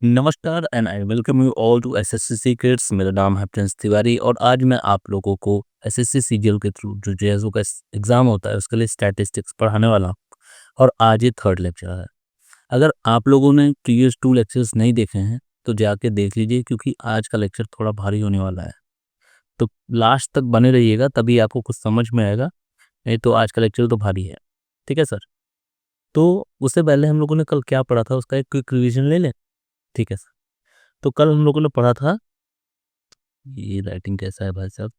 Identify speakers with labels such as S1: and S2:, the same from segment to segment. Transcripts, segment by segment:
S1: नमस्कार and I welcome you all to SSC secrets. मेरा नाम है प्रिंस तिवारी और आज मैं आप लोगों को एसएससी सीजीएल के थ्रू जो जेएसओ का एग्ज़ाम होता है उसके लिए स्टैटिस्टिक्स पढ़ाने वाला हूँ और आज ये थर्ड लेक्चर है। अगर आप लोगों ने प्रीवियस 2 लेक्चर्स नहीं देखे हैं तो जाके देख लीजिए, क्योंकि आज का लेक्चर थोड़ा भारी होने वाला है। तो लास्ट तक बने रहिएगा, तभी आपको कुछ समझ में आएगा, नहीं तो आज का लेक्चर तो भारी है। ठीक है सर? तो उससे पहले हम लोगों ने कल क्या पढ़ा था उसका एक क्विक रिविजन ले लें। ठीक है सर। तो कल हम लोगों ने पढ़ा था, ये राइटिंग कैसा है भाई साहब,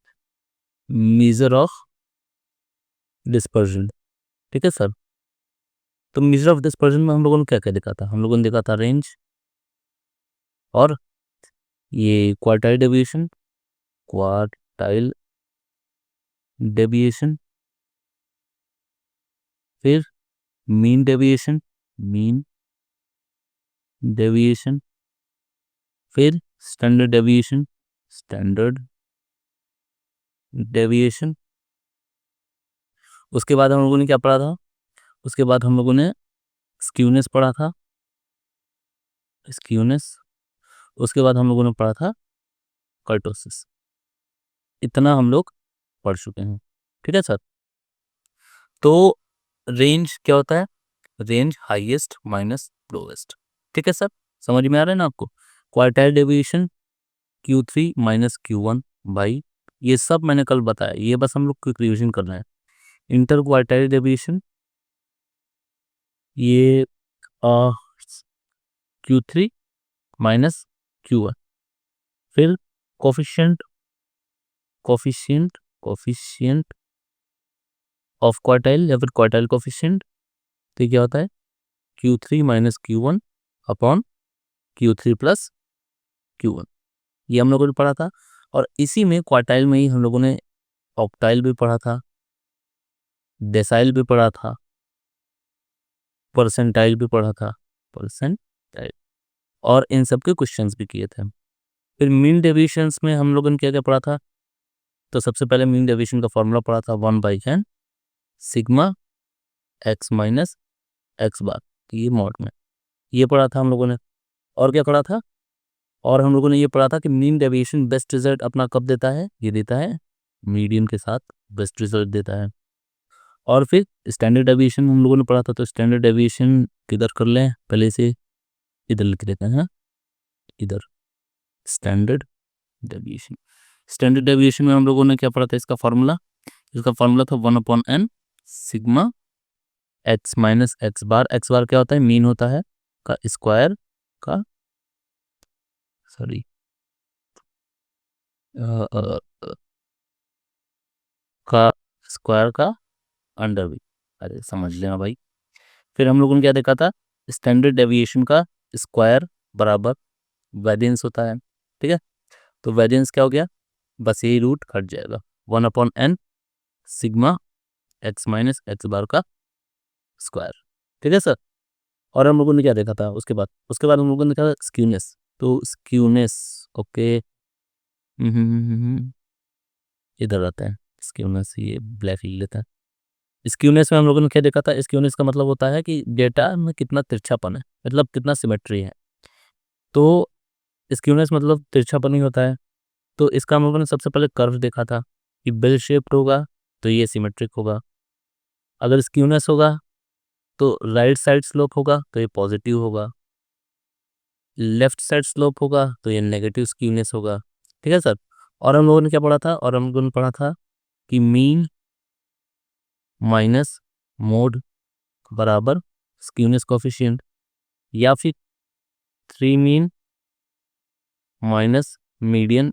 S1: मेजर ऑफ डिस्पर्जन। ठीक है सर। तो मेजर ऑफ डिस्पर्जन में हम लोगों ने क्या क्या देखा था? हम लोगों ने देखा था रेंज और ये क्वार्टाइल डेविएशन, क्वार्टाइल डेविएशन, फिर मीन डेविएशन, मीन डेविएशन, फिर स्टैंडर्ड डेविएशन, स्टैंडर्ड डेविएशन। उसके बाद हम लोगों ने क्या पढ़ा था? उसके बाद हम लोगों ने स्क्यूनेस पढ़ा था, स्क्यूनेस। उसके बाद हम लोगों ने पढ़ा था कर्टोसिस। इतना हम लोग पढ़ चुके हैं। ठीक है सर। तो रेंज क्या होता है? Range highest minus lowest. ठीक है सर, समझ में आ रहा है ना आपको? Quartile deviation Q3 minus Q1 by, ये सब मैंने कल बताया, ये बस हम लोग क्विक रिविजन कर रहे हैं। इंटर क्वार्टाइल डेविएशन ये Q3 माइनस Q1, फिर coefficient coefficient coefficient of quartile या फिर क्वार्टाइल कोफिशिएंट, तो क्या होता है Q3 minus Q1 upon Q3 plus Q1। ये हम लोगों ने पढ़ा था। और इसी में क्वार्टाइल में ही हम लोगों ने ऑक्टाइल भी पढ़ा था, डेसाइल भी पढ़ा था, परसेंटाइल भी पढ़ा था, परसेंटाइल, और इन सब के क्वेश्चंस भी किए थे। फिर मीन डेविएशंस में हम लोगों ने क्या क्या पढ़ा था? तो सबसे पहले मीन डेविएशन का फॉर्मूला पढ़ा था 1/n sigma x minus x bar, ये मॉड में, ये पढ़ा था हम लोगों ने। और क्या पढ़ा था? और हम लोगों ने ये पढ़ा था कि मीन डेविएशन बेस्ट रिजल्ट अपना कब देता है? ये देता है मीडियन के साथ बेस्ट रिजल्ट देता है। और फिर स्टैंडर्ड डेविएशन हम लोगों ने पढ़ा था। तो स्टैंडर्ड डेविएशन किधर कर लें? पहले से इधर लिख देते हैं, इधर स्टैंडर्ड डेविएशन। स्टैंडर्ड डेविएशन में हम लोगों ने क्या पढ़ा था? इसका फॉर्मूला था 1/n sigma x minus x bar. X bar क्या होता है? मीन होता है का स्क्वायर का, सॉरी, का स्क्वायर का अंडर भी। अरे समझ लेना भाई। फिर हम लोगों ने क्या देखा था? स्टैंडर्ड डेविएशन का स्क्वायर बराबर वेरिएंस होता है। ठीक है, तो वेरिएंस क्या हो गया? बस यही रूट कट जाएगा, 1/n sigma x minus x bar का स्क्वायर। ठीक है सर। और हम लोगों ने क्या देखा था उसके बाद हम लोगों ने देखा स्क्यूनेस। तो स्क्यूनेस, ओके, इधर आता है स्क्यूनेस, ये ब्लैक लिख लेता है। स्क्यूनेस में हम लोगों ने क्या देखा था? स्क्यूनेस का मतलब होता है कि डेटा में कितना तिरछापन है, मतलब कितना सिमेट्री है। तो स्क्यूनेस मतलब तिरछापन ही होता है। तो इसका हम लोगों ने सबसे पहले कर्व देखा था कि बेल शेप्ड होगा तो ये सिमेट्रिक होगा। अगर स्क्यूनेस होगा तो राइट साइड स्लोप होगा तो ये पॉजिटिव होगा, लेफ्ट साइड स्लोप होगा तो ये नेगेटिव स्क्यूनेस होगा। ठीक है सर। और हम लोगों ने क्या पढ़ा था? और हम लोगों ने पढ़ा था कि मीन माइनस मोड बराबर स्क्यूनेस कोफिशिएंट, या फिर 3 मीन माइनस मीडियन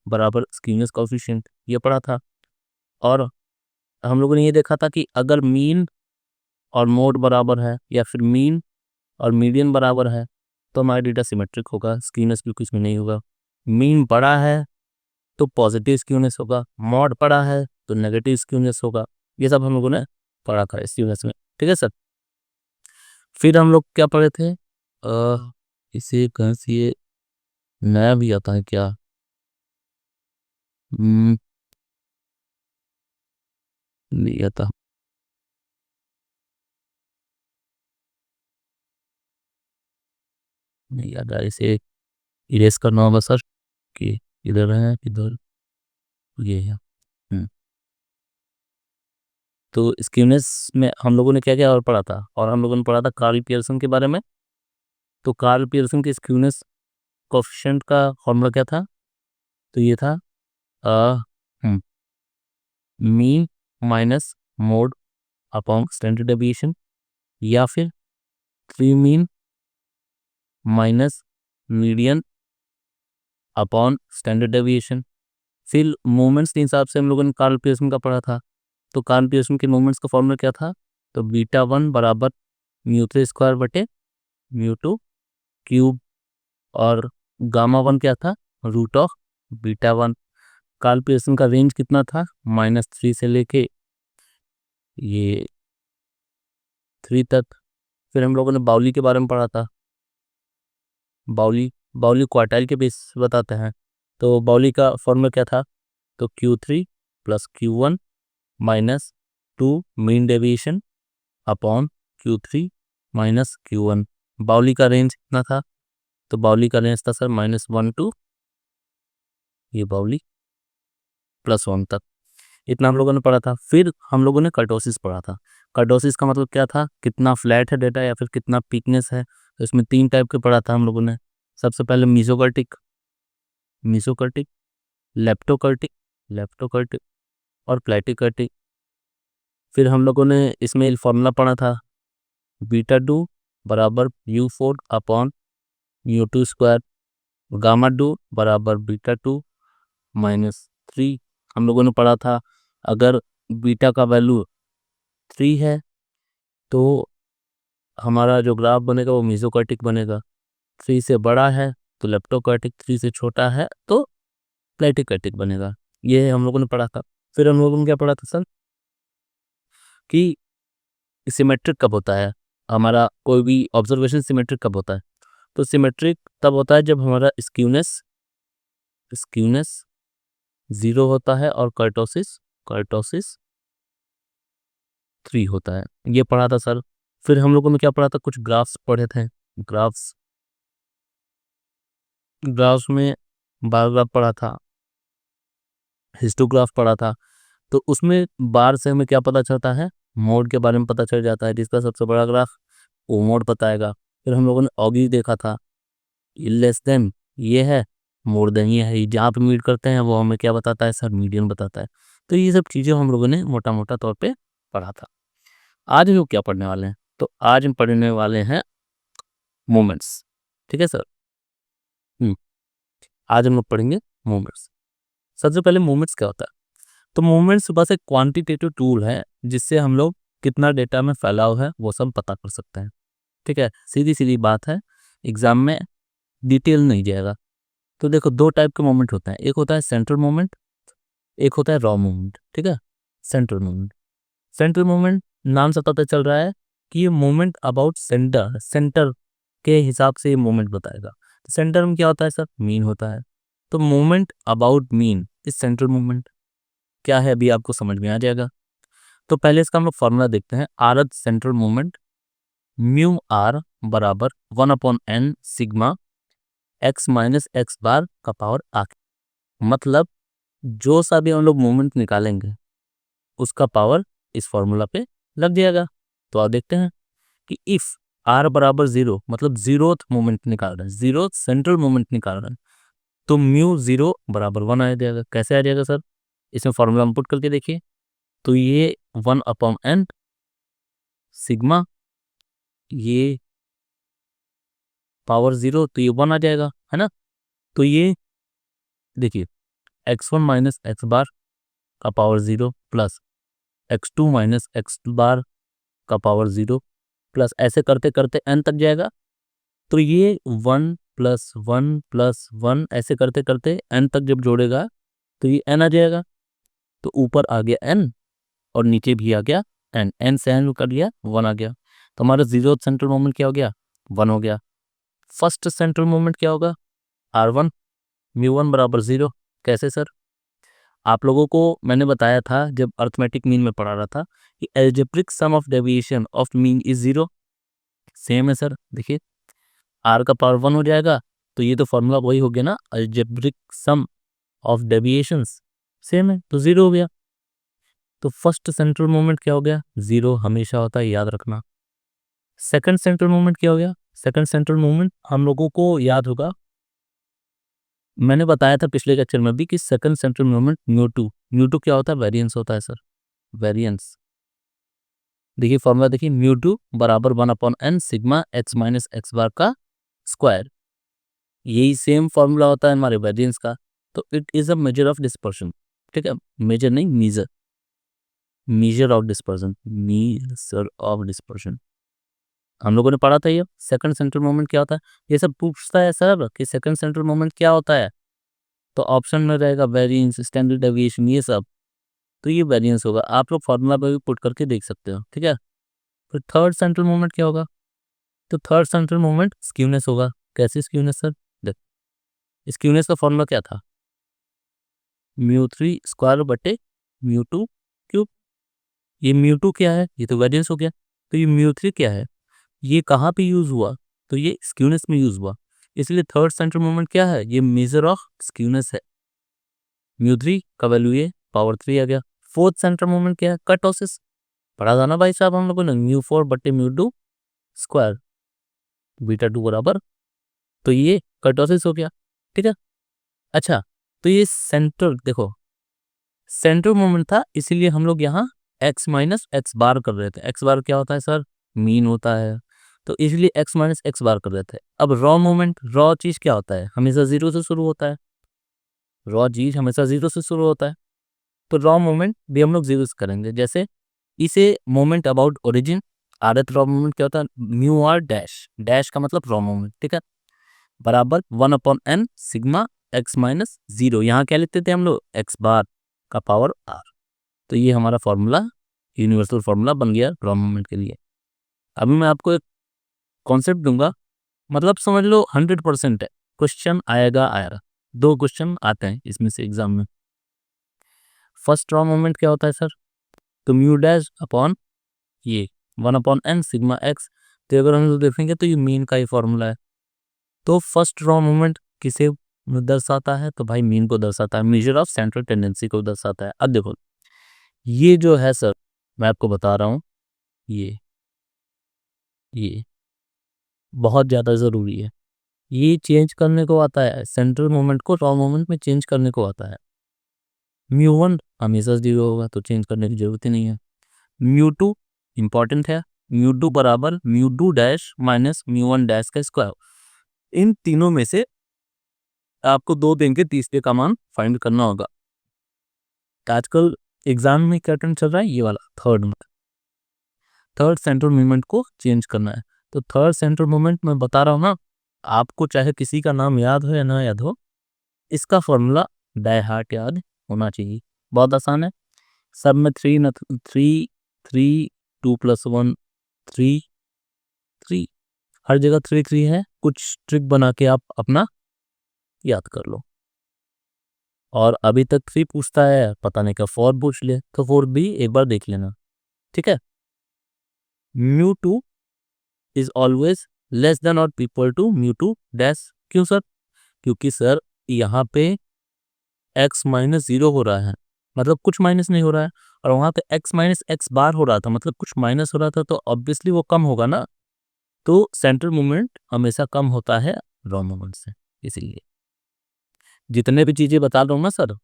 S1: बराबर स्क्यूनेस कोफिशिएंट, ये पढ़ा था। और हम लोगों ने ये देखा था कि अगर मीन और मोड बराबर है या फिर मीन और मीडियन बराबर है तो हमारा डेटा सिमेट्रिक होगा, स्क्यूनेस भी कुछ में नहीं होगा। मीन बड़ा है तो पॉजिटिव स्क्यूनेस होगा, मॉड बड़ा है तो नेगेटिव स्क्यूनेस होगा। ये सब हम लोगों ने पढ़ा था स्क्यूनेस में। ठीक है सर। फिर हम लोग क्या पढ़े थे? इसे कहीं से ये नया भी आता है क्या? नहीं आता। नहीं याद आ, इसे इरेज करना होगा सर कि इधर है किधर, ये है। तो स्क्यूनेस में हम लोगों ने क्या क्या और पढ़ा था, और हम लोगों ने पढ़ा था कार्ल पियर्सन के बारे में। तो कार्ल पियर्सन के स्क्यूनेस कोफिशिएंट का फॉर्मूला क्या था, तो ये था mean minus mode upon standard deviation, या फिर 3 mean minus median upon standard deviation. फिर मोमेंट्स के हिसाब से हम लोगों ने कार्ल पियर्सन का पढ़ा था। तो कार्ल पियर्सन के मोमेंट्स का फॉर्मूला क्या था, तो बीटा 1 बराबर म्यू 3 स्क्वायर बटे म्यू 2 क्यूब, और गामा 1 क्या था, root of beta 1। Karl Pearson का रेंज कितना था, -3 से लेके ये 3 तक। फिर हम लोगों ने बाउली के बारे में पढ़ा था। बाउली बाउली क्वार्टाइल के बेस बताते हैं। तो बाउली का फॉर्मूला क्या था, तो Q3 plus Q1 minus 2 mean deviation upon Q3 minus Q1। बाउली का रेंज कितना था, तो बाउली का रेंज था सर -1 टू ये बाउली +1 तक। इतना हम लोगों ने पढ़ा था। फिर हम लोगों ने कर्टोसिस पढ़ा था। कर्टोसिस का मतलब क्या था, कितना फ्लैट है डेटा या फिर कितना पीकनेस है। तो इसमें 3 टाइप के पढ़ा था हम लोगों ने। सबसे पहले मीसोकर्टिक मीसोकर्टिक लेप्टोकर्टिक लेप्टोकर्टिक और प्लेटिकर्टिक। फिर हम लोगों ने इसमें फॉर्मूला पढ़ा था, बीटा 2 बराबर U4 upon mu 2 square, gamma 2 बराबर बीटा 2 माइनस 3। हम लोगों ने पढ़ा था, अगर बीटा का वैल्यू 3 है तो हमारा जो ग्राफ बनेगा वो मीसोकर्टिक बनेगा, 3 से बड़ा है तो लेप्टोकर्टिक, 3 से छोटा है तो प्लेटिकर्टिक बनेगा। ये हम लोगों ने पढ़ा था। फिर हम लोगों ने क्या पढ़ा था सर, कि सिमेट्रिक कब होता है, हमारा कोई भी ऑब्जर्वेशन सिमेट्रिक कब होता है। तो सिमेट्रिक तब होता है जब हमारा स्क्यूनेस स्क्यूनेस 0 होता है और कर्टोसिस कर्टोसिस 3 होता है। ये पढ़ा था सर। फिर हम लोगों ने क्या पढ़ा था, कुछ ग्राफ्स पढ़े थे। ग्राफ्स ग्राफ्स में बार ग्राफ पढ़ा था, हिस्टोग्राफ पढ़ा था। तो उसमें बार से हमें क्या पता चलता है, मोड के बारे में पता चल जाता है। जिसका सबसे बड़ा ग्राफ वो मोड बताएगा। फिर हम लोगों ने ऑगी देखा था, लेस देन ये है, मोर देन ये है। जहाँ पे मीट करते हैं वो हमें क्या बताता है सर, मीडियन बताता है। तो ये सब चीज़ें हम लोगों ने मोटा मोटा तौर पे पढ़ा था। आज हम लोग क्या पढ़ने वाले हैं, तो आज हम पढ़ने वाले हैं मोमेंट्स। ठीक है सर। आज हम लोग पढ़ेंगे मोमेंट्स। सबसे पहले मोमेंट्स क्या होता है, तो मोमेंट्स बस एक क्वांटिटेटिव टूल है जिससे हम लोग कितना डेटा में फैलाव है वो सब पता कर सकते हैं। ठीक है, सीधी सीधी बात है, एग्जाम में डिटेल नहीं जाएगा। तो देखो, 2 टाइप के मोमेंट होते हैं, एक होता है सेंट्रल मोमेंट, एक होता है रॉ मोमेंट। ठीक है, सेंट्रल मोमेंट नाम से पता चल रहा है कि ये मोमेंट अबाउट सेंटर, सेंटर के हिसाब से ये मोमेंट बताएगा। तो सेंटर में क्या होता है सर, मीन होता है। तो मोमेंट अबाउट मीन इस सेंट्रल मोमेंट क्या है, अभी आपको समझ में आ जाएगा। तो पहले इसका हम लोग फॉर्मूला देखते हैं। आरत सेंट्रल मोमेंट म्यू आर बराबर 1/n sigma x minus x bar का पावर आके, मतलब जो सा भी हम लोग मोमेंट निकालेंगे उसका पावर इस फॉर्मूला पे लग जाएगा। तो आप देखते हैं कि इफ r बराबर 0, मतलब जीरोथ मोमेंट निकाल रहे हैं, जीरो सेंट्रल मोमेंट निकाल रहे हैं, तो म्यू 0 बराबर 1 आ जाएगा। कैसे आ जाएगा सर, इसमें फॉर्मूला हम पुट करके देखिए। तो ये 1/n सिग्मा, ये पावर 0, तो ये 1 आ जाएगा, है ना। तो ये देखिए, x1 माइनस एक्स बार का power 0 plus x2 minus x bar का पावर 0 प्लस ऐसे करते करते n तक जाएगा। तो ये 1 प्लस 1 प्लस 1 ऐसे करते करते n तक जब जोड़ेगा तो ये n आ जाएगा। तो ऊपर आ गया n और नीचे भी आ गया n, n से n कर लिया 1 आ गया। तो हमारा जीरो सेंट्रल मोमेंट क्या हो गया, 1 हो गया। फर्स्ट सेंट्रल मोमेंट क्या होगा, r1 μ1 बराबर 0। कैसे सर, आप लोगों को मैंने बताया था जब अर्थमेटिक मीन में पढ़ा रहा था कि algebraic sum of deviation of mean is 0। Same है सर। देखिए, r का पावर 1 हो जाएगा, तो ये तो फॉर्मूला वही हो गया ना, algebraic sum of deviations same है, तो 0 हो गया। तो फर्स्ट सेंट्रल मोमेंट क्या हो गया, 0 हमेशा होता है, याद रखना। सेकंड सेंट्रल मोमेंट क्या हो गया, सेकंड सेंट्रल मोमेंट हम लोगों को याद होगा, मैंने बताया था पिछले लेक्चर में भी कि second central moment mu two क्या होता है, वेरिएंस होता है सर, वेरिएंस। देखिए फॉर्मूला देखिए, म्यू2 बराबर 1/n sigma x minus x bar का स्क्वायर, यही सेम फॉर्मूला होता है हमारे वेरिएंस का। तो it is a measure of dispersion, ठीक है, मेजर नहीं measure, measure of dispersion, measure of dispersion हम लोगों ने पढ़ा था। ये सेकंड सेंट्रल मोमेंट क्या होता है, ये सब पूछता है सर कि सेकंड सेंट्रल मोमेंट क्या होता है, तो ऑप्शन में रहेगा वेरिएंस, स्टैंडर्ड डेविएशन, ये सब, तो ये वेरिएंस होगा। आप लोग फॉर्मूला पे भी पुट करके देख सकते हो, ठीक है। फिर थर्ड सेंट्रल मोमेंट क्या होगा, तो थर्ड सेंट्रल मोमेंट स्क्यूनेस होगा। कैसे स्क्यूनेस सर, देख स्क्यूनेस का फॉर्मूला क्या था, म्यू3 स्क्वायर बटे म्यू2 क्यूब। ये म्यू2 क्या है, ये तो वेरिएंस हो गया। तो ये म्यू3 क्या है, ये कहाँ पे यूज हुआ, तो ये स्क्यूनेस में यूज हुआ, इसलिए थर्ड सेंट्रल मोमेंट क्या है, ये मेजर ऑफ स्क्यूनेस है। म्यू3 का वैल्यू ये पावर 3 आ गया। फोर्थ सेंट्रल मोमेंट क्या है, कर्टोसिस, पढ़ा था ना भाई साहब हम लोगों ने, म्यू4 बटे म्यू2 स्क्वायर बीटा 2 बराबर, तो ये कर्टोसिस हो गया, ठीक है। अच्छा, तो ये सेंटर देखो, सेंटर मोमेंट था, इसीलिए हम लोग यहाँ x माइनस एक्स बार कर रहे थे। एक्स बार क्या होता है सर, मीन होता है, तो इसलिए x माइनस एक्स बार कर रहे थे। अब रॉ मोमेंट, रॉ चीज क्या होता है, हमेशा 0 से शुरू होता है, रॉ चीज हमेशा 0 से शुरू होता है, तो रॉ मोमेंट भी हम लोग 0 से करेंगे। जैसे इसे moment about origin, आरथ raw moment क्या होता है, म्यू आर डैश, डैश का मतलब रॉ मोमेंट, ठीक है, बराबर 1/n सिग्मा x माइनस 0, यहाँ क्या लिखते थे हम लोग, x बार का पावर r। तो ये हमारा फॉर्मूला, यूनिवर्सल फॉर्मूला बन गया रॉ मोमेंट के लिए। अभी मैं आपको एक कॉन्सेप्ट दूंगा, मतलब समझ लो 100% है, क्वेश्चन आएगा आएगा, 2 क्वेश्चन आते हैं इसमें से एग्जाम में। फर्स्ट रॉ मोमेंट क्या होता है सर, तो म्यू डैश अपॉन ये 1/n सिग्मा x, तो अगर हम लोग देखेंगे तो ये मीन का ही फॉर्मूला है। तो फर्स्ट रॉ मोमेंट किसे दर्शाता है, तो भाई मीन को दर्शाता है, मेजर ऑफ सेंट्रल टेंडेंसी को दर्शाता है। अब देखो ये जो है सर, मैं आपको बता रहा हूँ, ये बहुत ज़्यादा ज़रूरी है, ये चेंज करने को आता है, सेंट्रल मोमेंट को रॉ मोमेंट में चेंज करने को आता है। म्यू1 हमेशा 0 होगा, तो चेंज करने की जरूरत ही नहीं है। म्यू2 इंपॉर्टेंट है, म्यू2 बराबर म्यू2 डैश माइनस म्यू1 डैश का स्क्वायर। इन तीनों में से आपको 2 देंगे, तीसरे का मान फाइंड करना होगा। आजकल एग्जाम में क्या टर्न चल रहा है, ये वाला थर्ड में, थर्ड सेंट्रल मोमेंट को चेंज करना है। तो थर्ड सेंट्रल मोमेंट मैं बता रहा हूँ ना, आपको चाहे किसी का नाम याद हो या ना याद हो, इसका फॉर्मूला बाय हार्ट याद होना चाहिए, बहुत आसान है। सब में 3 3 3 2 + 1 3 3, हर जगह 3 3 है, कुछ ट्रिक बना के आप अपना याद कर लो। और अभी तक 3 पूछता है, पता नहीं क्या 4 पूछ ले, तो 4 भी एक बार देख लेना, ठीक है। म्यू2 इज ऑलवेज लेस देन और इक्वल टू म्यू2 डैश, क्यों सर, क्योंकि सर यहाँ पे x माइनस 0 हो रहा है, मतलब कुछ माइनस नहीं हो रहा है, और वहाँ पे x माइनस एक्स बार हो रहा था, मतलब कुछ माइनस हो रहा था, तो ऑब्वियसली वो कम होगा ना। तो सेंट्रल मोमेंट हमेशा कम होता है रॉ मोमेंट से, इसीलिए जितने भी चीजें बता रहा हूँ ना सर,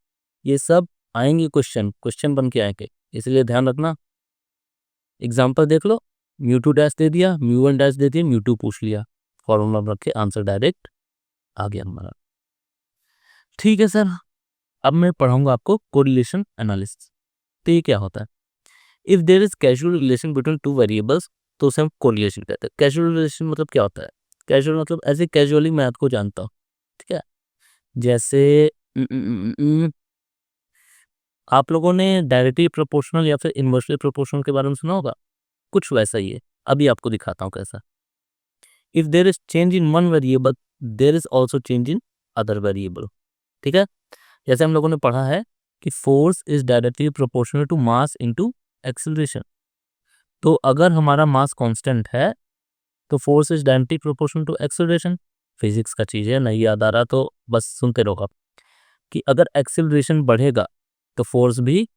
S1: ये सब आएंगे क्वेश्चन, क्वेश्चन बन के आएंगे, इसलिए ध्यान रखना। एग्जाम्पल देख लो, म्यू2 डैश दे दिया, म्यू1 डैश दे दिया, म्यू2 पूछ लिया, फॉर्मूला रख के आंसर डायरेक्ट आ गया हमारा। ठीक है सर, अब मैं पढ़ाऊंगा आपको कोरिलेशन एनालिसिस। तो ये क्या होता है, if there is causal relation between 2 variables, तो उसे हम कोरिलेशन कहते हैं। कैजुअल रिलेशन मतलब क्या होता है, कैजुअल मतलब ऐसे कैजुअली मैं आपको जानता हूँ, ठीक है। जैसे आप लोगों ने डायरेक्टली प्रोपोर्शनल या फिर इनवर्सली प्रोपोर्शनल के बारे में सुना होगा, कुछ वैसा ही है। अभी आपको दिखाता हूँ कैसा। If there is change in one variable, there is also change in other variable, ठीक है। जैसे हम लोगों ने पढ़ा है कि force is directly proportional to mass into acceleration. तो अगर हमारा मास कांस्टेंट है, तो force is directly proportional to acceleration. Physics का चीज़ है, नहीं याद आ रहा तो बस सुनते रहो आप कि अगर एक्सेलरेशन बढ़ेगा तो फोर्स भी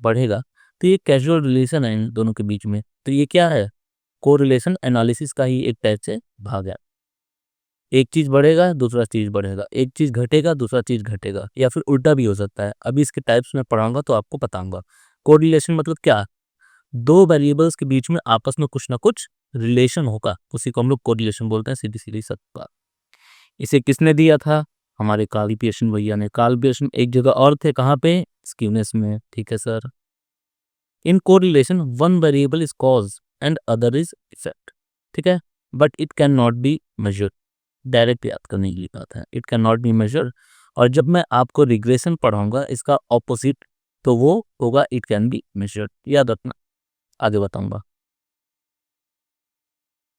S1: बढ़ेगा। तो ये कैजुअल रिलेशन है इन दोनों के बीच में। तो ये क्या है, कोरिलेशन एनालिसिस का ही एक टाइप से भाग है। एक चीज बढ़ेगा दूसरा चीज बढ़ेगा, एक चीज घटेगा दूसरा चीज घटेगा, या फिर उल्टा भी हो सकता है। अभी इसके टाइप्स में पढ़ाऊंगा तो आपको बताऊंगा। कोरिलेशन मतलब क्या, दो वेरिएबल्स के बीच में आपस में कुछ ना कुछ रिलेशन होगा, उसी को हम लोग कोरिलेशन बोलते हैं। सीधी सीधी सच बात। इसे किसने दिया था, हमारे कार्ल पियर्सन भैया ने। कार्ल पियर्सन एक जगह और थे, कहाँ पे, स्क्यूनेस में। ठीक है sir. In correlation one variable is cause and other is effect. ठीक है, but it can not be measured. Direct याद करने की बात है, it can not be measured. और जब मैं आपको रिग्रेशन पढ़ाऊंगा इसका ऑपोजिट, तो वो होगा इट कैन बी मेजर्ड। याद रखना, आगे बताऊंगा।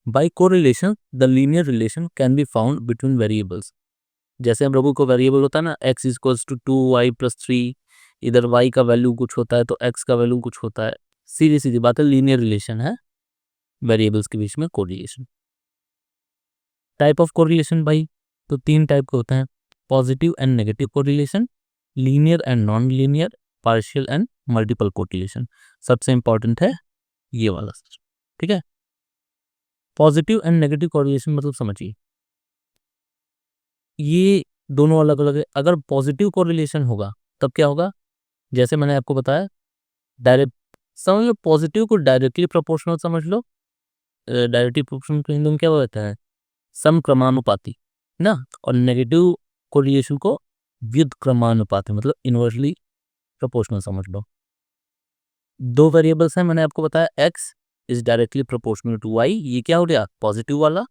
S1: By correlation the linear relation can be found between variables. जैसे हम लोगों को वेरिएबल होता है ना, x इक्वल्स टू 2y+3, इधर y का वैल्यू कुछ होता है तो x का वैल्यू कुछ होता है। सीधी सीधी बात है, लीनियर रिलेशन है वेरिएबल्स के बीच में कोरिलेशन। टाइप ऑफ कोरिलेशन भाई, तो तीन टाइप के होते हैं, positive and negative correlation, linear and non linear, partial and multiple correlation. सबसे इंपॉर्टेंट है ये वाला। ठीक है, पॉजिटिव एंड नेगेटिव कोरिलेशन मतलब समझिए, ये दोनों अलग अलग है। अगर पॉजिटिव कोरिलेशन होगा तब क्या होगा, जैसे मैंने आपको बताया, डायरेक्ट समझ लो, पॉजिटिव को डायरेक्टली प्रोपोर्शनल समझ लो। डायरेक्टली प्रोपोर्शनल को हिंदी में क्या होता है, समक्रमानुपाती ना। और नेगेटिव कोरिलेशन को व्युत्क्रमानुपाती मतलब इनवर्सली प्रोपोर्शनल समझ लो। दो वेरिएबल्स हैं, मैंने आपको बताया, x is directly proportional to y, ये क्या हो गया पॉजिटिव वाला।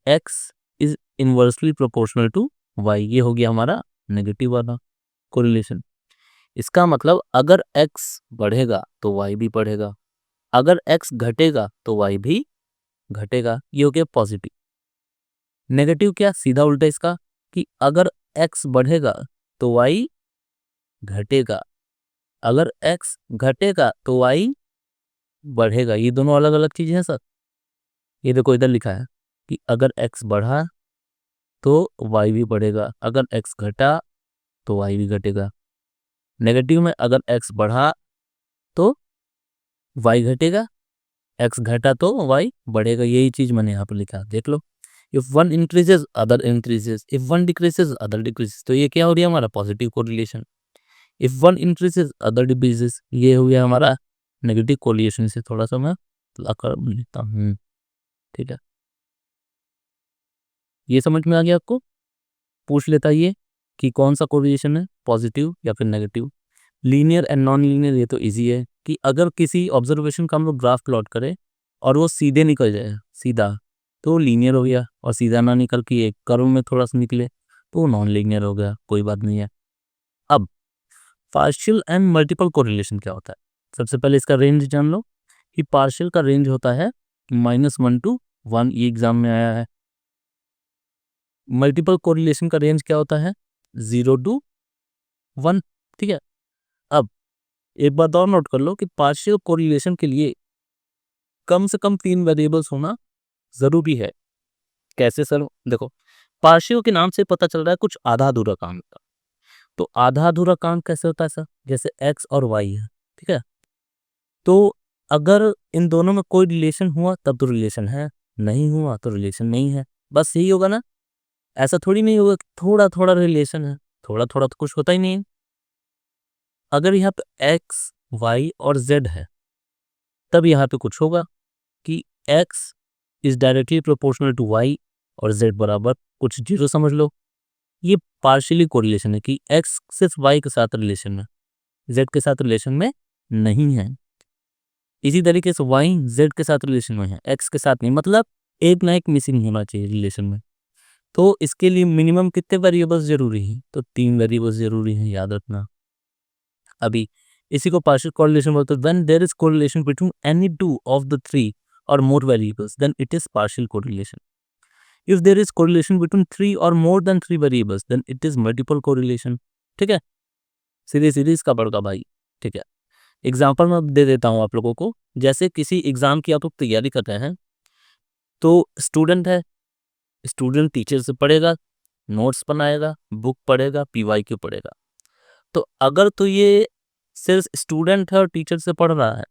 S1: x is inversely proportional to y, ये हो गया हमारा नेगेटिव वाला कोरिलेशन। इसका मतलब अगर x बढ़ेगा तो y भी बढ़ेगा, अगर x घटेगा तो y भी घटेगा, ये हो गया पॉजिटिव। नेगेटिव क्या, सीधा उल्टा इसका, कि अगर x बढ़ेगा तो y घटेगा, अगर x घटेगा तो y बढ़ेगा। ये दोनों अलग अलग चीजें हैं सर। ये देखो इधर लिखा है कि अगर x बढ़ा तो y भी बढ़ेगा, अगर x घटा तो y भी घटेगा। नेगेटिव में अगर x बढ़ा तो y घटेगा, x घटा तो y बढ़ेगा। यही चीज मैंने यहाँ पर लिखा, देख लो। If one increases other increases, if one decreases other decreases, तो ये क्या हो रही है हमारा positive correlation. If one increases other decreases, ये हो गया हमारा नेगेटिव कोरिलेशन। से थोड़ा सा मैं लाकर लिखता हूँ। ठीक है, ये समझ में आ गया आपको। पूछ लेता ये कि कौन सा कोरिलेशन है, पॉजिटिव या फिर negative. Linear and non linear, ये तो इजी है कि अगर किसी ऑब्जर्वेशन का हम लोग ग्राफ प्लॉट करें और वो सीधे निकल जाए, सीधा, तो लीनियर हो गया। और सीधा ना निकल के एक कर्व में थोड़ा सा निकले तो नॉन लीनियर हो गया, कोई बात नहीं है। अब पार्शियल एंड मल्टीपल कोरिलेशन क्या होता है, सबसे पहले इसका रेंज जान लो कि पार्शियल का रेंज होता है -1 to 1, ये एग्जाम में आया है। मल्टीपल कोरिलेशन का रेंज क्या होता है, 0 to 1। ठीक है, अब एक बात और नोट कर लो कि पार्शियल कोरिलेशन के लिए कम से कम 3 वेरिएबल्स होना जरूरी है। कैसे सर, देखो, पार्शियल के नाम से पता चल रहा है कुछ आधा अधूरा काम का। तो आधा अधूरा काम कैसे होता है सर, जैसे x और y है। ठीक है, तो अगर इन दोनों में कोई रिलेशन हुआ तब तो रिलेशन है, नहीं हुआ तो रिलेशन नहीं है। बस यही होगा ना, ऐसा थोड़ी नहीं होगा थोड़ा थोड़ा रिलेशन है, थोड़ा थोड़ा तो कुछ होता ही नहीं है। अगर यहाँ पे x y और z है तब यहाँ पे कुछ होगा कि x is directly proportional to y और z बराबर कुछ 0 समझ लो। ये पार्शियली कोरिलेशन है कि x सिर्फ y के साथ रिलेशन में, z के साथ रिलेशन में नहीं है। इसी तरीके से y z के साथ रिलेशन में है, x के साथ नहीं। मतलब एक ना एक मिसिंग होना चाहिए रिलेशन में। तो इसके लिए मिनिमम कितने वेरिएबल्स जरूरी हैं, तो 3 वेरिएबल्स जरूरी हैं, याद रखना। अभी इसी को पार्शियल कोरिलेशन बोलते हैं। When there is correlation between any two of the three or more variables then it is partial correlation. If there is correlation between 3 or more than 3 variables then it is multiple correlation. ठीक है, सीधे सीधे इसका बड़का भाई। ठीक है, example मैं दे देता हूँ आप लोगों को। जैसे किसी एग्जाम की आप लोग तैयारी कर रहे हैं, तो स्टूडेंट है, स्टूडेंट टीचर से पढ़ेगा, नोट्स बनाएगा, बुक पढ़ेगा, पीवाईक्यू पढ़ेगा। तो अगर तो ये सिर्फ स्टूडेंट है और टीचर से पढ़ रहा है,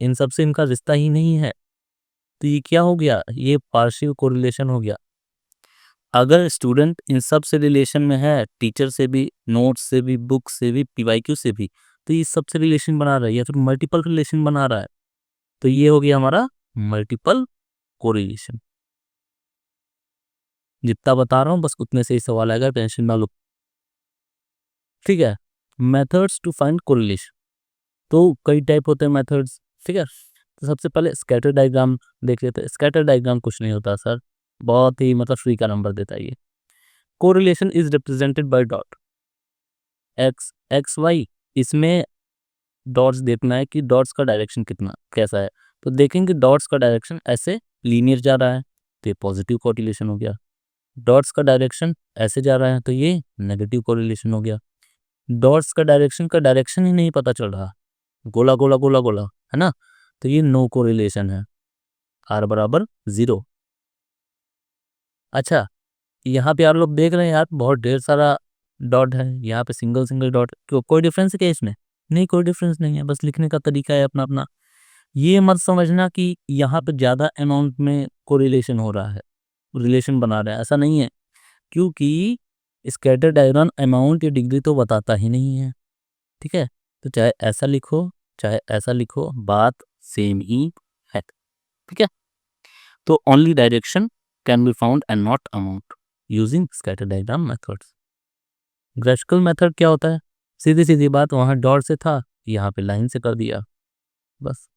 S1: इन सब से इनका रिश्ता ही नहीं है, तो ये क्या हो गया, ये पार्शियल कोरिलेशन हो गया। अगर स्टूडेंट इन सब से रिलेशन में है, टीचर से भी, नोट्स से भी, बुक से भी, पीवाईक्यू से भी, तो ये सबसे रिलेशन बना रहा है या फिर मल्टीपल रिलेशन बना रहा है, तो ये हो गया हमारा मल्टीपल कोरिलेशन। जितना बता रहा हूँ बस उतने से ही सवाल आएगा, टेंशन ना लो। ठीक है, मेथड्स टू फाइंड कोरिलेशन, तो कई टाइप होते हैं मेथड्स। ठीक है, तो सबसे पहले स्कैटर डायग्राम देख लेते हैं। स्कैटर डायग्राम कुछ नहीं होता सर, बहुत ही मतलब फ्री का नंबर देता है ये। Correlation is represented by dot, x x y, इसमें डॉट्स देखना है कि डॉट्स का डायरेक्शन कितना कैसा है। तो देखेंगे डॉट्स का डायरेक्शन ऐसे लीनियर जा रहा है, तो ये पॉजिटिव कोरिलेशन हो गया। डॉट्स का डायरेक्शन ऐसे जा रहा है, तो ये नेगेटिव कोरिलेशन हो गया। डॉट्स का डायरेक्शन ही नहीं पता चल रहा, गोला गोला गोला गोला, है ना, तो ये नो कोरिलेशन है, आर बराबर 0। अच्छा, यहाँ पे आप लोग देख रहे हैं यार बहुत ढेर सारा डॉट है, यहाँ पे सिंगल सिंगल डॉट, क्यों, कोई डिफरेंस है क्या इसमें? नहीं, कोई डिफरेंस नहीं है, बस लिखने का तरीका है अपना अपना। ये मत समझना कि यहाँ पे ज़्यादा अमाउंट में कोरिलेशन हो रहा है, रिलेशन बना रहा है, ऐसा नहीं है, क्योंकि स्कैटर डायग्राम अमाउंट या डिग्री तो बताता ही नहीं है। ठीक है, तो चाहे ऐसा लिखो चाहे ऐसा लिखो, बात सेम ही है। ठीक है, तो only direction can be found and not amount using scatter diagram methods. Graphical method क्या होता है? सीधी सीधी बात, वहाँ डॉट से था, यहाँ पे लाइन से कर दिया, बस।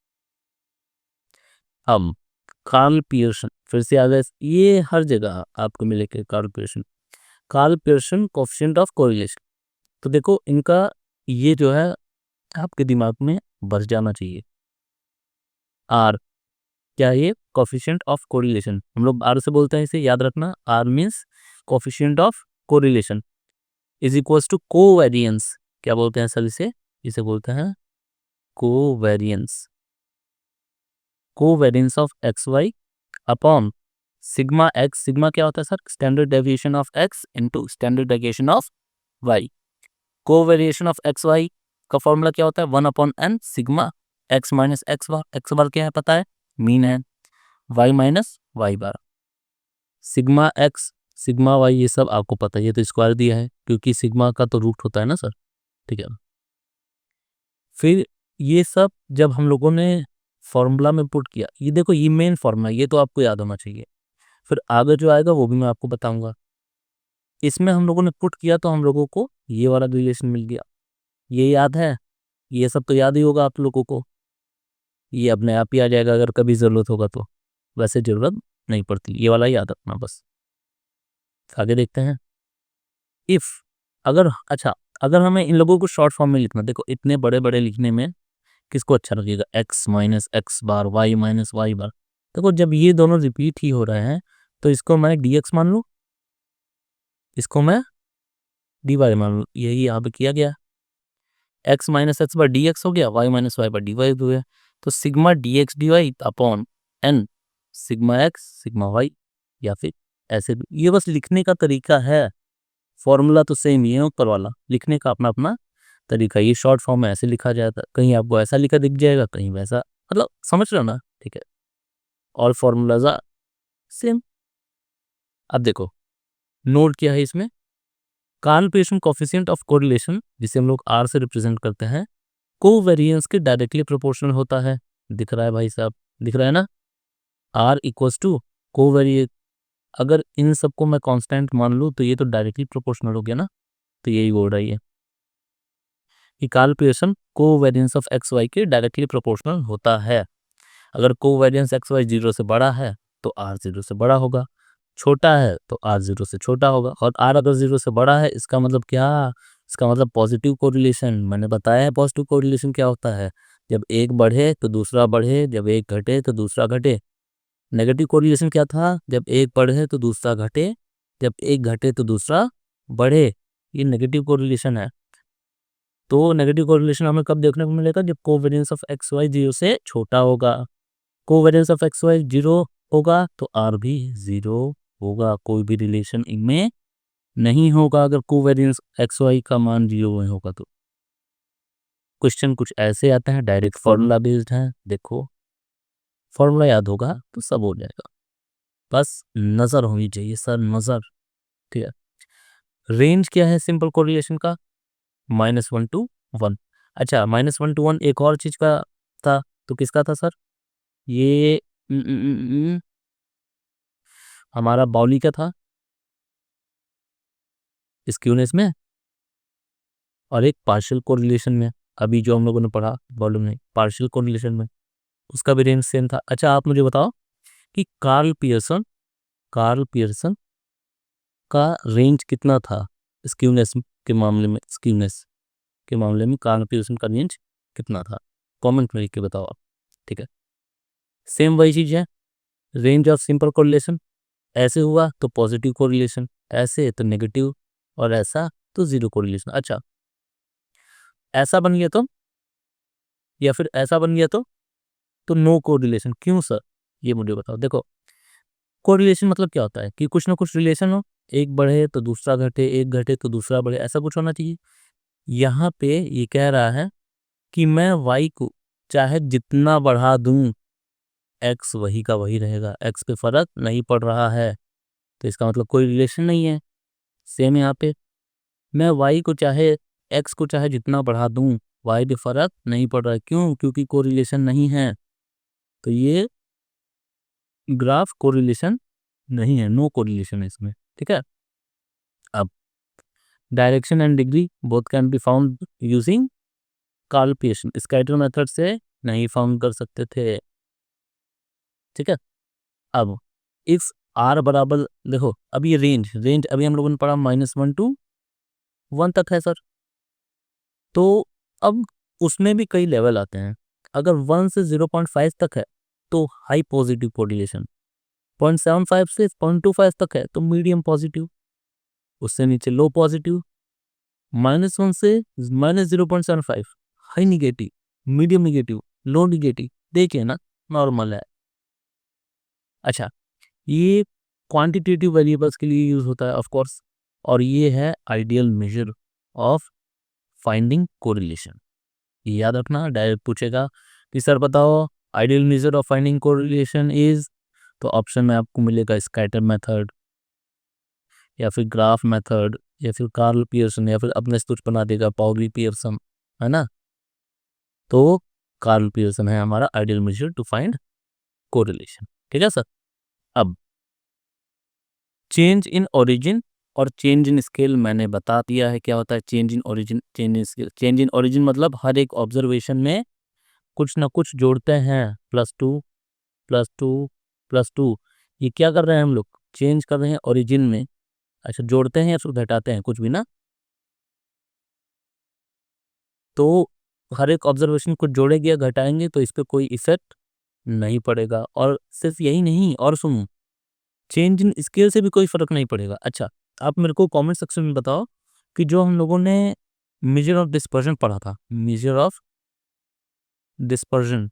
S1: अब कार्ल पियर्सन फिर से आ गए, ये हर जगह आपको मिलेगा Karl Pearson. Karl Pearson coefficient of correlation, तो देखो इनका ये जो है आपके दिमाग में बस जाना चाहिए। आर, क्या ये कोएफिशिएंट ऑफ कोरिलेशन, हम लोग आर से बोलते हैं, इसे याद रखना, r means coefficient of correlation is equals to covariance. क्या बोलते हैं सर इसे? इसे बोलते हैं covariance, covariance of x y upon sigma x. सिग्मा क्या होता है sir? Standard deviation of x into standard deviation of y. Covariation of x y का फॉर्मूला क्या होता है? 1/n sigma x minus x bar. X bar क्या है पता है? मीन है। वाई माइनस वाई बार। सिग्मा एक्स सिग्मा वाई ये सब आपको पता है, ये तो स्क्वायर दिया है क्योंकि सिग्मा का तो रूट होता है ना सर। ठीक है, फिर ये सब जब हम लोगों ने फॉर्मूला में पुट किया, ये देखो ये मेन फॉर्मूला, ये तो आपको याद होना चाहिए। फिर आगे जो आएगा वो भी मैं आपको बताऊंगा। इसमें हम लोगों ने पुट किया तो हम लोगों को ये वाला रिलेशन मिल गया, ये याद है, ये सब तो याद ही होगा आप लोगों को, ये अपने आप ही आ जाएगा अगर कभी ज़रूरत होगा तो, वैसे ज़रूरत नहीं पड़ती, ये वाला याद रखना बस। आगे देखते हैं। इफ़, अगर, अच्छा, अगर हमें इन लोगों को शॉर्ट फॉर्म में लिखना, देखो इतने बड़े बड़े लिखने में किसको अच्छा लगेगा? एक्स माइनस एक्स बार, वाई माइनस वाई बार। देखो जब ये दोनों रिपीट ही हो रहे हैं तो इसको मैं डी एक्स मान लूँ, इसको मैं डी वाई मान लूँ, यही यहाँ पे किया गया। X minus x bar d x हो गया, y minus y bar d y हो गया। तो sigma d x d y upon n sigma x sigma y, या फिर ऐसे भी, ये बस लिखने का तरीका है, फॉर्मूला तो सेम ही है ऊपर वाला, लिखने का अपना अपना तरीका। ये शॉर्ट फॉर्म में ऐसे लिखा जाता है, कहीं आपको ऐसा लिखा दिख जाएगा, कहीं वैसा, मतलब समझ रहे हो ना? ठीक है, और फॉर्मूलाज आर सेम। अब देखो नोट क्या है इसमें, Karl Pearson coefficient of correlation, जिसे हम लोग आर से रिप्रेजेंट करते हैं, कोवेरिएंस के डायरेक्टली प्रोपोर्शनल होता है। दिख रहा है भाई साहब, दिख रहा है ना? आर इक्वल्स टू कोवेरिएंस, अगर इन सबको मैं कांस्टेंट मान लूँ तो ये तो डायरेक्टली प्रोपोर्शनल हो गया ना, तो यही बोल रही है कि Karl Pearson covariance of x y के डायरेक्टली प्रोपोर्शनल होता है। अगर कोवेरिएंस एक्स वाई 0 से बड़ा है तो आर 0 से बड़ा होगा, छोटा है तो आर 0 से छोटा होगा, और आर अगर 0 से बड़ा है इसका मतलब क्या? इसका मतलब पॉजिटिव कोरिलेशन। मैंने बताया है पॉजिटिव कोरिलेशन क्या होता है, जब एक बढ़े तो दूसरा बढ़े, जब एक घटे तो दूसरा घटे। नेगेटिव कोरिलेशन क्या था? जब एक बढ़े तो दूसरा घटे, जब एक घटे तो दूसरा बढ़े, ये नेगेटिव कोरिलेशन है। तो नेगेटिव कोरिलेशन हमें कब देखने को मिलेगा, जब कोवेरियंस ऑफ एक्स वाई 0 से छोटा होगा। कोवेरियंस ऑफ एक्स वाई 0 होगा तो आर भी 0 होगा, कोई भी रिलेशन इनमें नहीं होगा अगर कोवेरियंस एक्स वाई का मान 0 में होगा। तो क्वेश्चन कुछ ऐसे आता है, डायरेक्ट फॉर्मूला बेस्ड है। देखो फॉर्मूला याद होगा तो सब हो जाएगा, बस नजर होनी चाहिए सर, नजर। ठीक है, रेंज क्या है सिंपल कोरिलेशन का, -1 to 1। अच्छा, -1 to 1 एक और चीज का था, तो किसका था सर, ये हमारा बाउली का था स्क्यूनेस में, और एक पार्शियल कोरिलेशन में, अभी जो हम लोगों ने पढ़ा वॉल्यूम में पार्शियल कोरिलेशन में, उसका भी रेंज सेम था। अच्छा आप मुझे बताओ कि कार्ल पियर्सन का रेंज कितना था स्क्यूनेस के मामले में, स्क्यूनेस के मामले में कार्ल पियर्सन का रेंज कितना था, कमेंट में लिख के बताओ आप। ठीक है, सेम वही चीज है, रेंज ऑफ सिंपल कोरिलेशन, ऐसे हुआ तो पॉजिटिव कोरिलेशन, ऐसे तो नेगेटिव, और ऐसा तो जीरो कोरिलेशन। अच्छा ऐसा बन गया तो, या फिर ऐसा बन गया तो नो कोरिलेशन, क्यों सर, ये मुझे बताओ। देखो कोरिलेशन मतलब क्या होता है कि कुछ ना कुछ रिलेशन हो, एक बढ़े तो दूसरा घटे, एक घटे तो दूसरा बढ़े, ऐसा कुछ होना चाहिए। यहाँ पे ये कह रहा है कि मैं y को चाहे जितना बढ़ा दूं, x वही का वही रहेगा, x पे फर्क नहीं पड़ रहा है, तो इसका मतलब कोई रिलेशन नहीं है। सेम यहाँ पे मैं y को चाहे x को चाहे जितना बढ़ा दूं, y पे फर्क नहीं पड़ रहा है, क्यों, क्योंकि कोरिलेशन नहीं है, तो ये ग्राफ कोरिलेशन नहीं है, नो कोरिलेशन है इसमें। ठीक है, अब direction and degree both can be found using Karl Pearson, scatter method से नहीं फाउंड कर सकते थे। ठीक है, अब इस आर बराबर, देखो अब ये रेंज अभी हम लोगों ने पढ़ा -1 to 1 तक है सर, तो अब उसमें भी कई लेवल आते हैं। अगर 1 से 0.5 तक है तो हाई पॉजिटिव कोरिलेशन, 0.75 से 0.25 तक है तो मीडियम पॉजिटिव, उससे नीचे लो पॉजिटिव, -1 से -0.75 हाई निगेटिव, मीडियम निगेटिव, लो निगेटिव, देखिए ना नॉर्मल है। अच्छा ये क्वांटिटेटिव वेरिएबल्स के लिए यूज होता है ऑफ कोर्स, और ये है ideal measure of finding correlation. ये याद रखना, डायरेक्ट पूछेगा कि सर बताओ ideal measure of finding correlation is, तो ऑप्शन में आपको मिलेगा स्कैटर मेथड, या फिर ग्राफ मेथड, या फिर कार्ल पियर्सन, या फिर अपने से कुछ बना देगा पाउली पियर्सन, है ना। तो कार्ल पियर्सन है हमारा ideal measure to find correlation. ठीक है सर, अब चेंज इन ओरिजिन और चेंज इन स्केल मैंने बता दिया है क्या होता है change in origin, change in scale. Change in origin मतलब हर एक ऑब्जर्वेशन में कुछ ना कुछ जोड़ते हैं, +2 +2 +2, ये क्या कर रहे हैं हम लोग, चेंज कर रहे हैं ओरिजिन में। अच्छा जोड़ते हैं या फिर घटाते हैं, कुछ भी ना, तो हर एक ऑब्जर्वेशन को जोड़ेंगे या घटाएंगे तो इस पर कोई इफेक्ट नहीं पड़ेगा। और सिर्फ यही नहीं, और सुनो, चेंज इन स्केल से भी कोई फर्क नहीं पड़ेगा। अच्छा आप मेरे को कमेंट सेक्शन में बताओ कि जो हम लोगों ने मेजर ऑफ डिस्पर्जन पढ़ा था, मेजर ऑफ डिस्पर्जन,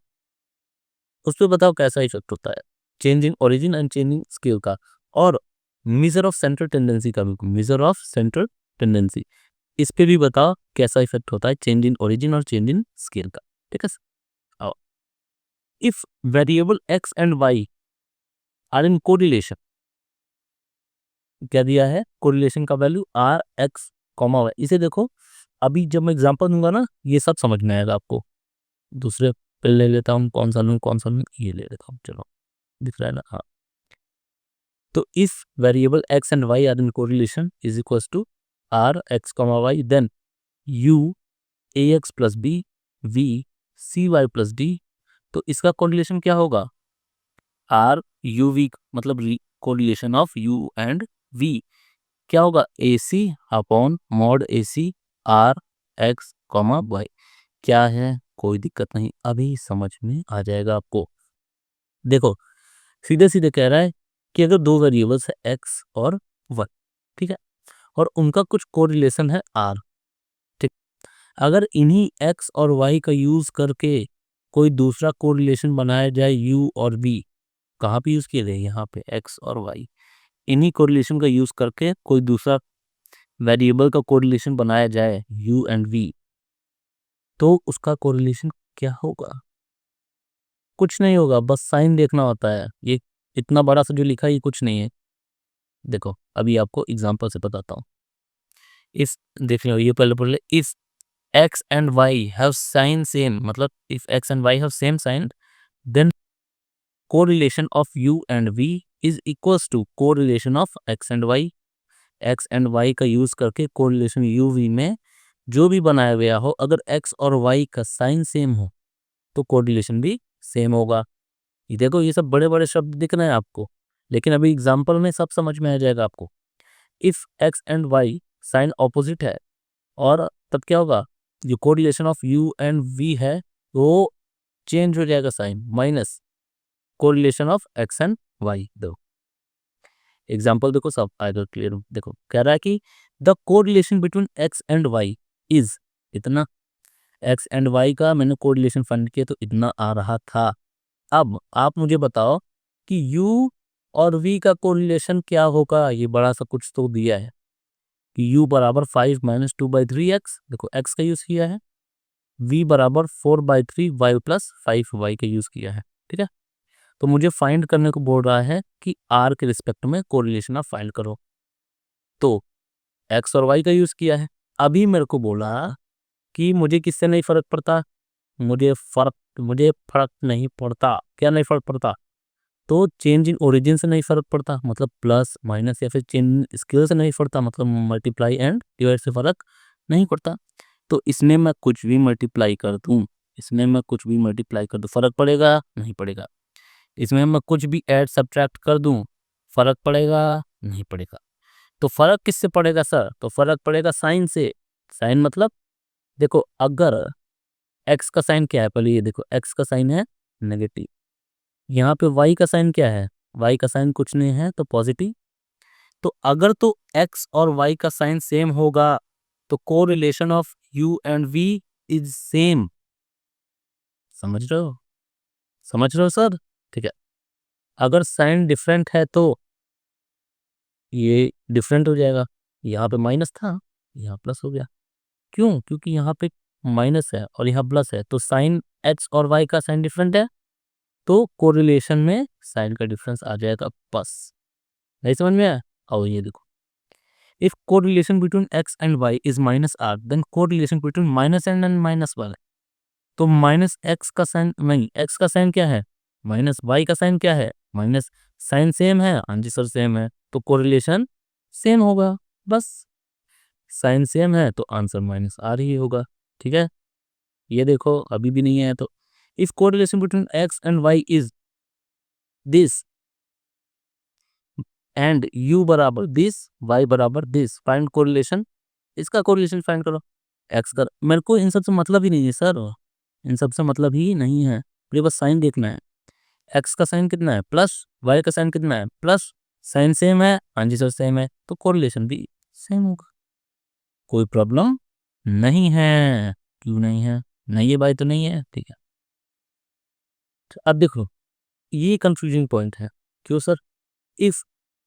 S1: उस पर बताओ कैसा इफेक्ट होता है change in origin and change in scale का, और मेजर ऑफ सेंट्रल टेंडेंसी का भी, मेजर ऑफ सेंट्रल टेंडेंसी, इस पे भी बताओ कैसा इफेक्ट होता है चेंज इन ओरिजिन और चेंज इन स्केल का। ठीक है, आओ, if variable x and y are in correlation, क्या दिया है कोरिलेशन का value r x comma y, इसे देखो अभी जब मैं एग्जांपल दूंगा ना ये सब समझ में आएगा आपको। दूसरे पे ले लेता हूँ, कौन सा लूँ कौन सा लूँ, ये ले लेता हूँ, चलो दिख रहा है ना, हाँ। तो if variable x and y are in correlation is equals to r x comma y, then u a x plus b v c y plus d, तो इसका कोरिलेशन क्या होगा, आर यू वी, मतलब correlation of u and v क्या होगा, a c upon mod a c r x comma y. क्या है, कोई दिक्कत नहीं, अभी समझ में आ जाएगा आपको। देखो सीधे सीधे कह रहा है कि अगर दो वेरिएबल्स है एक्स और वाई, ठीक है, और उनका कुछ कोरिलेशन है आर, ठीक, अगर इन्हीं x और y का यूज करके कोई दूसरा कोरिलेशन बनाया जाए u और v, कहाँ पे यूज किए गए? यहाँ पे x और y, इन्हीं कोरिलेशन का यूज करके कोई दूसरा वेरिएबल का कोरिलेशन बनाया जाए u एंड v, तो उसका कोरिलेशन क्या होगा? कुछ नहीं होगा, बस साइन देखना होता है। ये इतना बड़ा सा जो लिखा है ये कुछ नहीं है। देखो अभी आपको एग्जांपल से बताता हूँ। इस देख लो, ये पहले पढ़ ले। If x and y have sign same, मतलब if x and y have same sign, then correlation of u and v is equals to correlation of x and y। x and y का use करके correlation u v में जो भी बनाया गया हो, अगर x और y का साइन सेम हो तो कोरिलेशन भी सेम होगा। ये देखो, ये सब बड़े बड़े शब्द दिख रहे हैं आपको, लेकिन अभी एग्जाम्पल में सब समझ में आ जाएगा आपको। If x and y sign opposite है, और तब क्या होगा? जो correlation of u and v है वो चेंज हो जाएगा, sign minus correlation of x and y। दो एग्जाम्पल देखो, सब आएगा क्लियर। देखो कह रहा है कि the correlation between x and y is इतना। x एंड y का मैंने कोरिलेशन फाइंड किया तो इतना आ रहा था। अब आप मुझे बताओ कि u और v का कोरिलेशन क्या होगा? ये बड़ा सा कुछ तो दिया है कि u बराबर 5 माइनस 2/3x, देखो x का यूज किया है, v बराबर 4/3y प्लस 5y का यूज किया है। ठीक है, तो मुझे फाइंड करने को बोल रहा है कि r के रिस्पेक्ट में कोरिलेशन आप फाइंड करो, तो x और y का यूज किया है। अभी मेरे को बोला कि मुझे किससे नहीं फर्क पड़ता, मुझे फर्क नहीं पड़ता। क्या नहीं फर्क पड़ता? तो चेंज इन ओरिजिन से नहीं फर्क पड़ता, मतलब प्लस माइनस, या फिर चेंज इन स्केल से नहीं पड़ता, मतलब मल्टीप्लाई एंड डिवाइड से फर्क नहीं पड़ता। तो इसमें मैं कुछ भी मल्टीप्लाई कर दूं, फर्क पड़ेगा? नहीं पड़ेगा। इसमें मैं कुछ भी ऐड सब्ट्रैक्ट कर दूं, फर्क पड़ेगा? नहीं पड़ेगा। तो फर्क किससे पड़ेगा सर? तो फर्क पड़ेगा साइन से। साइन मतलब देखो, अगर x का साइन क्या है, पहले ये देखो, x का साइन है नेगेटिव, यहाँ पे y का साइन क्या है? y का साइन कुछ नहीं है तो पॉजिटिव। तो अगर तो x और y का साइन सेम होगा तो correlation of u and v is same. समझ रहे हो सर? ठीक है, अगर साइन डिफरेंट है तो ये डिफरेंट हो जाएगा। यहाँ पे माइनस था, यहाँ प्लस हो गया। क्यों? क्योंकि यहाँ पे माइनस है और यहाँ प्लस है, तो साइन x और y का साइन डिफरेंट है, तो कोरिलेशन में साइन का डिफरेंस आ जाएगा। बस, नहीं समझ में आया? और ये देखो, if correlation between x and y is minus r, then correlation between minus n and minus y। तो माइनस x का साइन नहीं, x का साइन क्या है? माइनस, y का साइन क्या है? माइनस। साइन सेम है? हाँ जी सर सेम है, तो कोरिलेशन सेम होगा। बस, साइन सेम है तो आंसर माइनस आर ही होगा। ठीक है, ये देखो अभी भी नहीं है। तो if correlation between x and y is this and u बराबर दिस, y बराबर दिस, फाइंड कोरिलेशन। इसका कोरिलेशन फाइंड करो। x का मेरे को इन सब से मतलब ही नहीं है सर, इन सब से मतलब ही नहीं है, मुझे बस साइन देखना है। x का साइन कितना है? प्लस। y का साइन कितना है? प्लस। साइन सेम है? हाँ जी सर सेम है, तो कोरिलेशन भी सेम होगा। कोई प्रॉब्लम नहीं है। क्यों नहीं है? नहीं है भाई तो नहीं है। ठीक है, अब देखो, ये कंफ्यूजिंग पॉइंट है। क्यों सर? इफ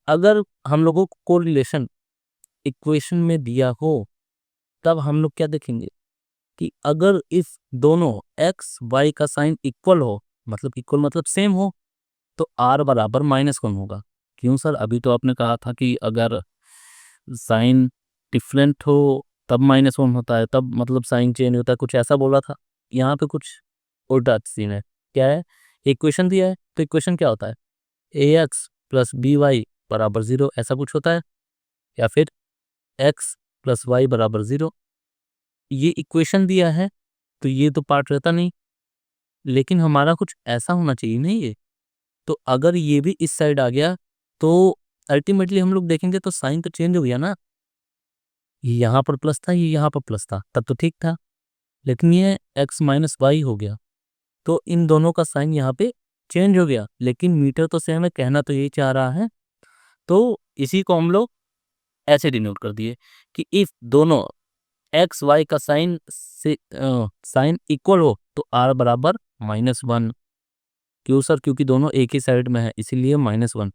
S1: अगर हम लोगों को कोरिलेशन इक्वेशन में दिया हो, तब हम लोग क्या देखेंगे कि अगर इस दोनों x y का साइन इक्वल हो, मतलब इक्वल मतलब सेम हो, तो r बराबर -1 होगा। क्यों सर? अभी तो आपने कहा था कि अगर साइन डिफरेंट हो तब -1 होता है, तब मतलब साइन चेंज होता है, कुछ ऐसा बोला था। यहाँ पे कुछ उल्टा सीन है। क्या है? इक्वेशन दिया है तो इक्वेशन क्या होता है? ax प्लस by बराबर 0, ऐसा कुछ होता है, या फिर x प्लस y बराबर 0। ये इक्वेशन दिया है तो ये तो पार्ट रहता नहीं, लेकिन हमारा कुछ ऐसा होना चाहिए नहीं ये। तो अगर ये भी इस साइड आ गया तो अल्टीमेटली हम लोग देखेंगे तो साइन तो चेंज हो गया ना। ये यहाँ पर प्लस था, ये यहाँ पर प्लस था, तब तो ठीक था, लेकिन ये x माइनस वाई हो गया, तो इन दोनों का साइन यहाँ पे चेंज हो गया, लेकिन मीटर तो सेम है, कहना तो यही चाह रहा है। तो इसी को हम लोग ऐसे डिनोट कर दिए कि इफ दोनों एक्स वाई का साइन से साइन इक्वल हो तो आर बराबर -1। क्यों सर? क्योंकि दोनों एक ही साइड में है, इसीलिए -1।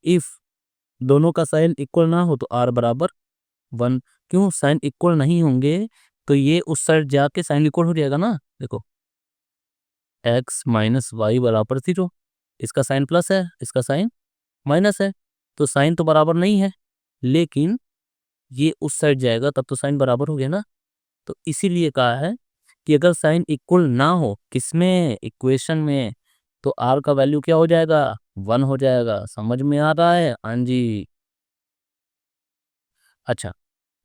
S1: इफ दोनों का साइन इक्वल ना हो तो आर बराबर 1। क्यों? साइन इक्वल नहीं होंगे तो ये उस साइड जाके साइन इक्वल हो जाएगा ना। देखो x माइनस वाई बराबर 0, इसका साइन प्लस है, इसका साइन माइनस है, तो साइन तो बराबर नहीं है, लेकिन ये उस साइड जाएगा तब तो साइन बराबर हो गया ना। तो इसीलिए कहा है कि अगर साइन इक्वल ना हो किसमें, इक्वेशन में, तो आर का वैल्यू क्या हो जाएगा? 1 हो जाएगा। समझ में आ रहा है? हाँ जी। अच्छा,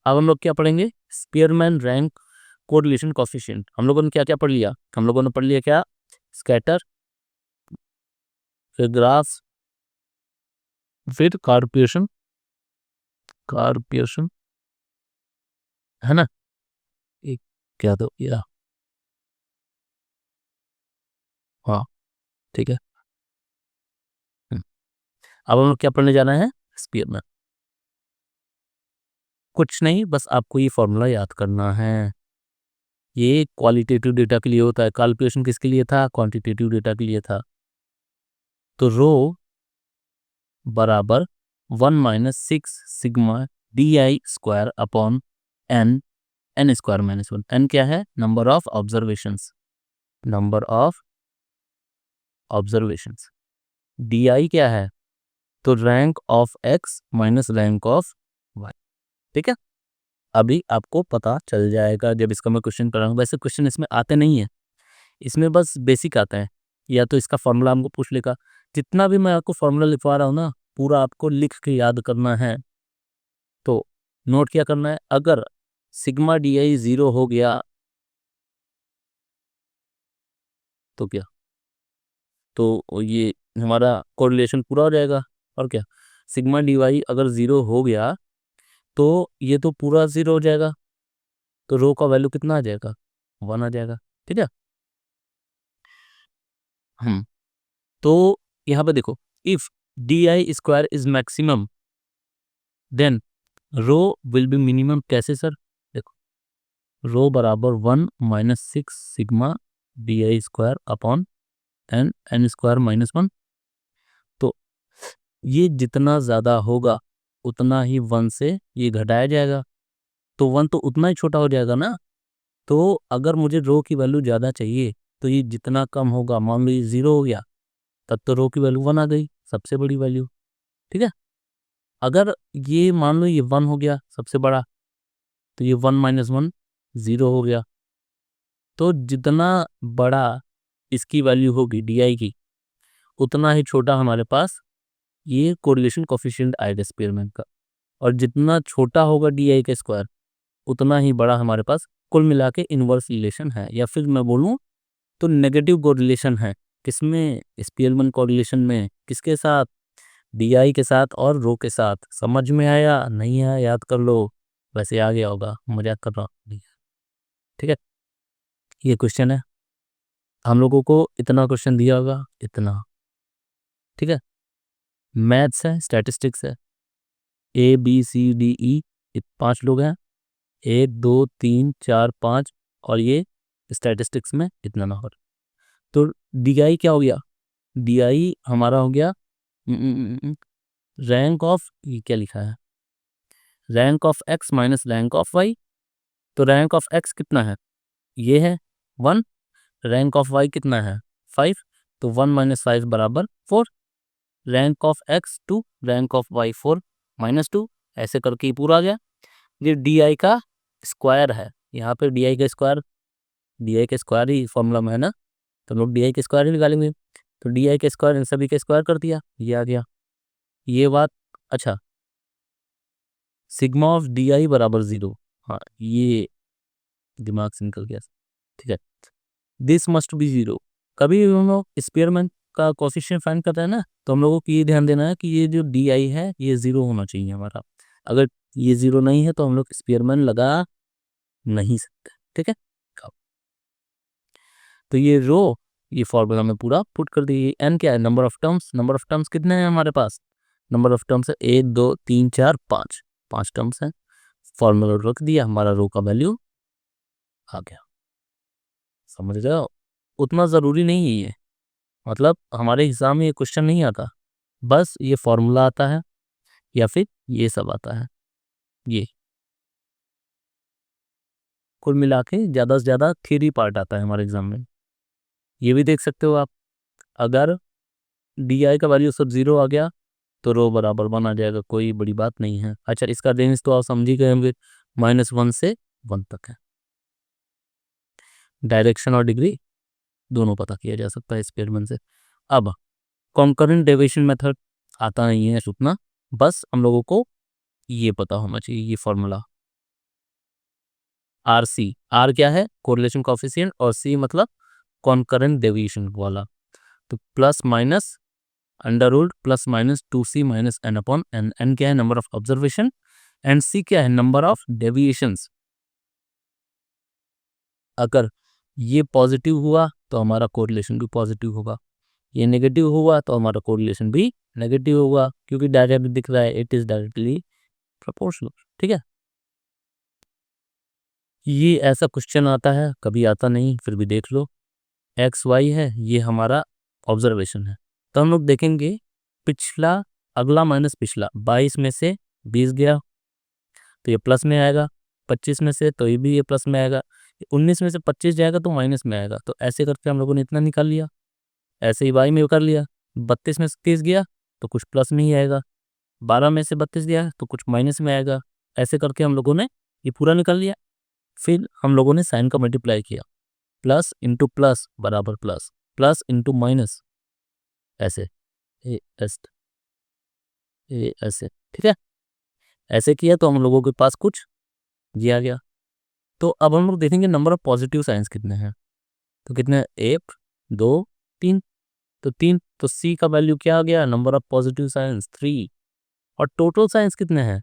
S1: अब हम लोग क्या पढ़ेंगे? Spearman rank correlation coefficient. हम लोगों ने क्या क्या पढ़ लिया? हम लोगों ने पढ़ लिया क्या? स्कैटर, फिर ग्राफ, फिर कार्पिएशन, कार्पिएशन है ना, एक क्या तो या हाँ ठीक है। अब हम लोग क्या पढ़ने जाना है? स्पीयरमैन। कुछ नहीं, बस आपको ये फॉर्मूला याद करना है। ये क्वालिटेटिव डेटा के लिए होता है, कैलकुलेशन किसके लिए था? क्वांटिटेटिव डेटा के लिए था। तो रो बराबर 1 - 6 sigma DI² upon n² - 1। n क्या है? Number of observations, number of observations. DI क्या है? तो rank of x minus rank of y। ठीक है, अभी आपको पता चल जाएगा जब इसका मैं क्वेश्चन कराऊंगा। वैसे क्वेश्चन इसमें आते नहीं है, इसमें बस बेसिक आता है, या तो इसका फॉर्मूला हमको पूछ लेगा। जितना भी मैं आपको फॉर्मूला लिखवा रहा हूँ ना, पूरा आपको लिख के याद करना है। तो नोट क्या करना है? अगर सिग्मा DI 0 हो गया तो क्या? तो ये हमारा कोरिलेशन पूरा हो जाएगा। और क्या, सिग्मा DY अगर 0 हो गया तो ये तो पूरा 0 हो जाएगा, तो रो का वैल्यू कितना आ जाएगा? 1 आ जाएगा। ठीक है। हम तो यहाँ पे देखो, if DI² is maximum then rho will be minimum. कैसे सर? देखो, रो बराबर 1 - 6 सिग्मा DI² अपॉन n² - 1। तो ये जितना ज़्यादा होगा उतना ही 1 से ये घटाया जाएगा, तो 1 तो उतना ही छोटा हो जाएगा ना। तो अगर मुझे रो की वैल्यू ज़्यादा चाहिए तो ये जितना कम होगा, मान लो ये 0 हो गया, तब तो रो की वैल्यू 1 आ गई, सबसे बड़ी वैल्यू। ठीक है। अगर ये मान लो ये 1 हो गया सबसे बड़ा, तो ये 1 - 1 0 हो गया। तो जितना बड़ा इसकी वैल्यू होगी DI की, उतना ही छोटा हमारे पास ये कोरिलेशन कोफिशिएंट आएगा स्पीयरमैन का। और जितना छोटा होगा DI का स्क्वायर, उतना ही बड़ा हमारे पास कुल मिला के इनवर्स रिलेशन है, या फिर मैं बोलूँ तो नेगेटिव कोरिलेशन है। किसमें? स्पीयरमैन कोरिलेशन में। किसके साथ? DI के साथ और रो के साथ। समझ में आया? नहीं आया याद कर लो, वैसे आ गया होगा, मजाक कर रहा हूँ। ठीक है, ये क्वेश्चन है, हम लोगों को इतना क्वेश्चन दिया होगा, इतना। ठीक है, मैथ्स है, स्टैटिस्टिक्स है, ABCDE, 5 लोग हैं, 1 2 3 4 5, और ये स्टैटिस्टिक्स में इतना नंबर। तो DI क्या हो गया? DI हमारा हो गया रैंक ऑफ, ये क्या लिखा है? Rank of x minus rank of y। तो रैंक ऑफ x कितना है? ये है 1। रैंक ऑफ y कितना है? 5। तो 1 - 5 बराबर 4। Rank of x 2, rank of y 4 - 2, ऐसे करके ही पूरा आ गया। ये DI का स्क्वायर है, यहाँ पे DI का स्क्वायर ही फॉर्मूला में है ना, तो लोग DI के स्क्वायर ही निकालेंगे। तो DI के स्क्वायर इन सभी के स्क्वायर कर दिया, ये आ गया ये बात। अच्छा, सिग्मा ऑफ DI बराबर 0। हाँ, ये दिमाग से निकल गया। ठीक है, दिस मस्ट बी 0। कभी भी हम लोग स्पीयरमैन का कोफिशिएंट फाइंड करते हैं ना, तो हम लोगों को ये ध्यान देना है कि ये जो DI है ये 0 होना चाहिए हमारा। अगर ये 0 नहीं है तो हम लोग स्पीयरमैन लगा नहीं सकते। ठीक है, तो ये रो, ये फॉर्मूला में पूरा पुट कर दी। n क्या है? Number of terms. Number of terms कितने हैं हमारे पास? नंबर ऑफ टर्म्स है 1 2 3 4 5, 5 टर्म्स हैं। फॉर्मूला रख दिया, हमारा रो का वैल्यू आ गया। समझ रहे हो? उतना ज़रूरी नहीं है ये, मतलब हमारे एग्जाम में ये क्वेश्चन नहीं आता, बस ये फॉर्मूला आता है या फिर ये सब आता है। ये कुल मिला के ज़्यादा से ज़्यादा थ्योरी पार्ट आता है हमारे एग्जाम में। ये भी देख सकते हो आप, अगर डी आई का वैल्यू सब 0 आ गया तो रो बराबर 1 आ जाएगा, कोई बड़ी बात नहीं है। अच्छा, इसका रेंज तो आप समझ ही गए होंगे, -1 से 1 तक है। डायरेक्शन और डिग्री दोनों पता किया जा सकता है एक्सपेरिमेंट से। अब कॉन्करेंट डेविएशन मेथड आता नहीं है उतना, बस हम लोगों को ये पता होना चाहिए, ये फॉर्मूला आर सी। आर क्या है? कोरिलेशन कोफिशिएंट, और सी मतलब कॉन्करेंट डेविएशन वाला। तो plus minus under root plus minus 2c minus n upon n. N क्या है? Number of observation, and c क्या है? Number of deviations. अगर ये पॉजिटिव हुआ तो हमारा कोरिलेशन भी पॉजिटिव होगा, ये नेगेटिव हुआ तो हमारा कोरिलेशन भी नेगेटिव होगा, क्योंकि डायरेक्ट दिख रहा है, इट इज डायरेक्टली प्रोपोर्शनल। ठीक है, ये ऐसा क्वेश्चन आता है, कभी आता नहीं, फिर भी देख लो। एक्स वाई है, ये हमारा ऑब्जर्वेशन है, तो हम लोग देखेंगे पिछला अगला माइनस पिछला। 22 में से 20 गया तो ये प्लस में आएगा, 25 में से तो ये भी ये प्लस में आएगा, 19 में से 25 जाएगा तो माइनस में आएगा। तो ऐसे करके हम लोगों ने इतना निकाल लिया, ऐसे ही वाई में कर लिया। 32 में से 30 गया तो कुछ प्लस में ही आएगा, 12 में से 32 गया तो कुछ माइनस में आएगा। ऐसे करके हम लोगों ने ये पूरा निकाल लिया। फिर हम लोगों ने साइन का मल्टीप्लाई किया, प्लस इंटू प्लस बराबर प्लस, प्लस इंटू माइनस, ऐसे ए एस ए ऐसे। ठीक है, ऐसे किया तो हम लोगों के पास कुछ ये आ गया। तो अब हम लोग देखेंगे नंबर ऑफ पॉजिटिव साइंस कितने हैं। तो कितने? 1 2 3, तो 3, तो सी का वैल्यू क्या आ गया? Number of positive science 3। और टोटल साइंस कितने हैं?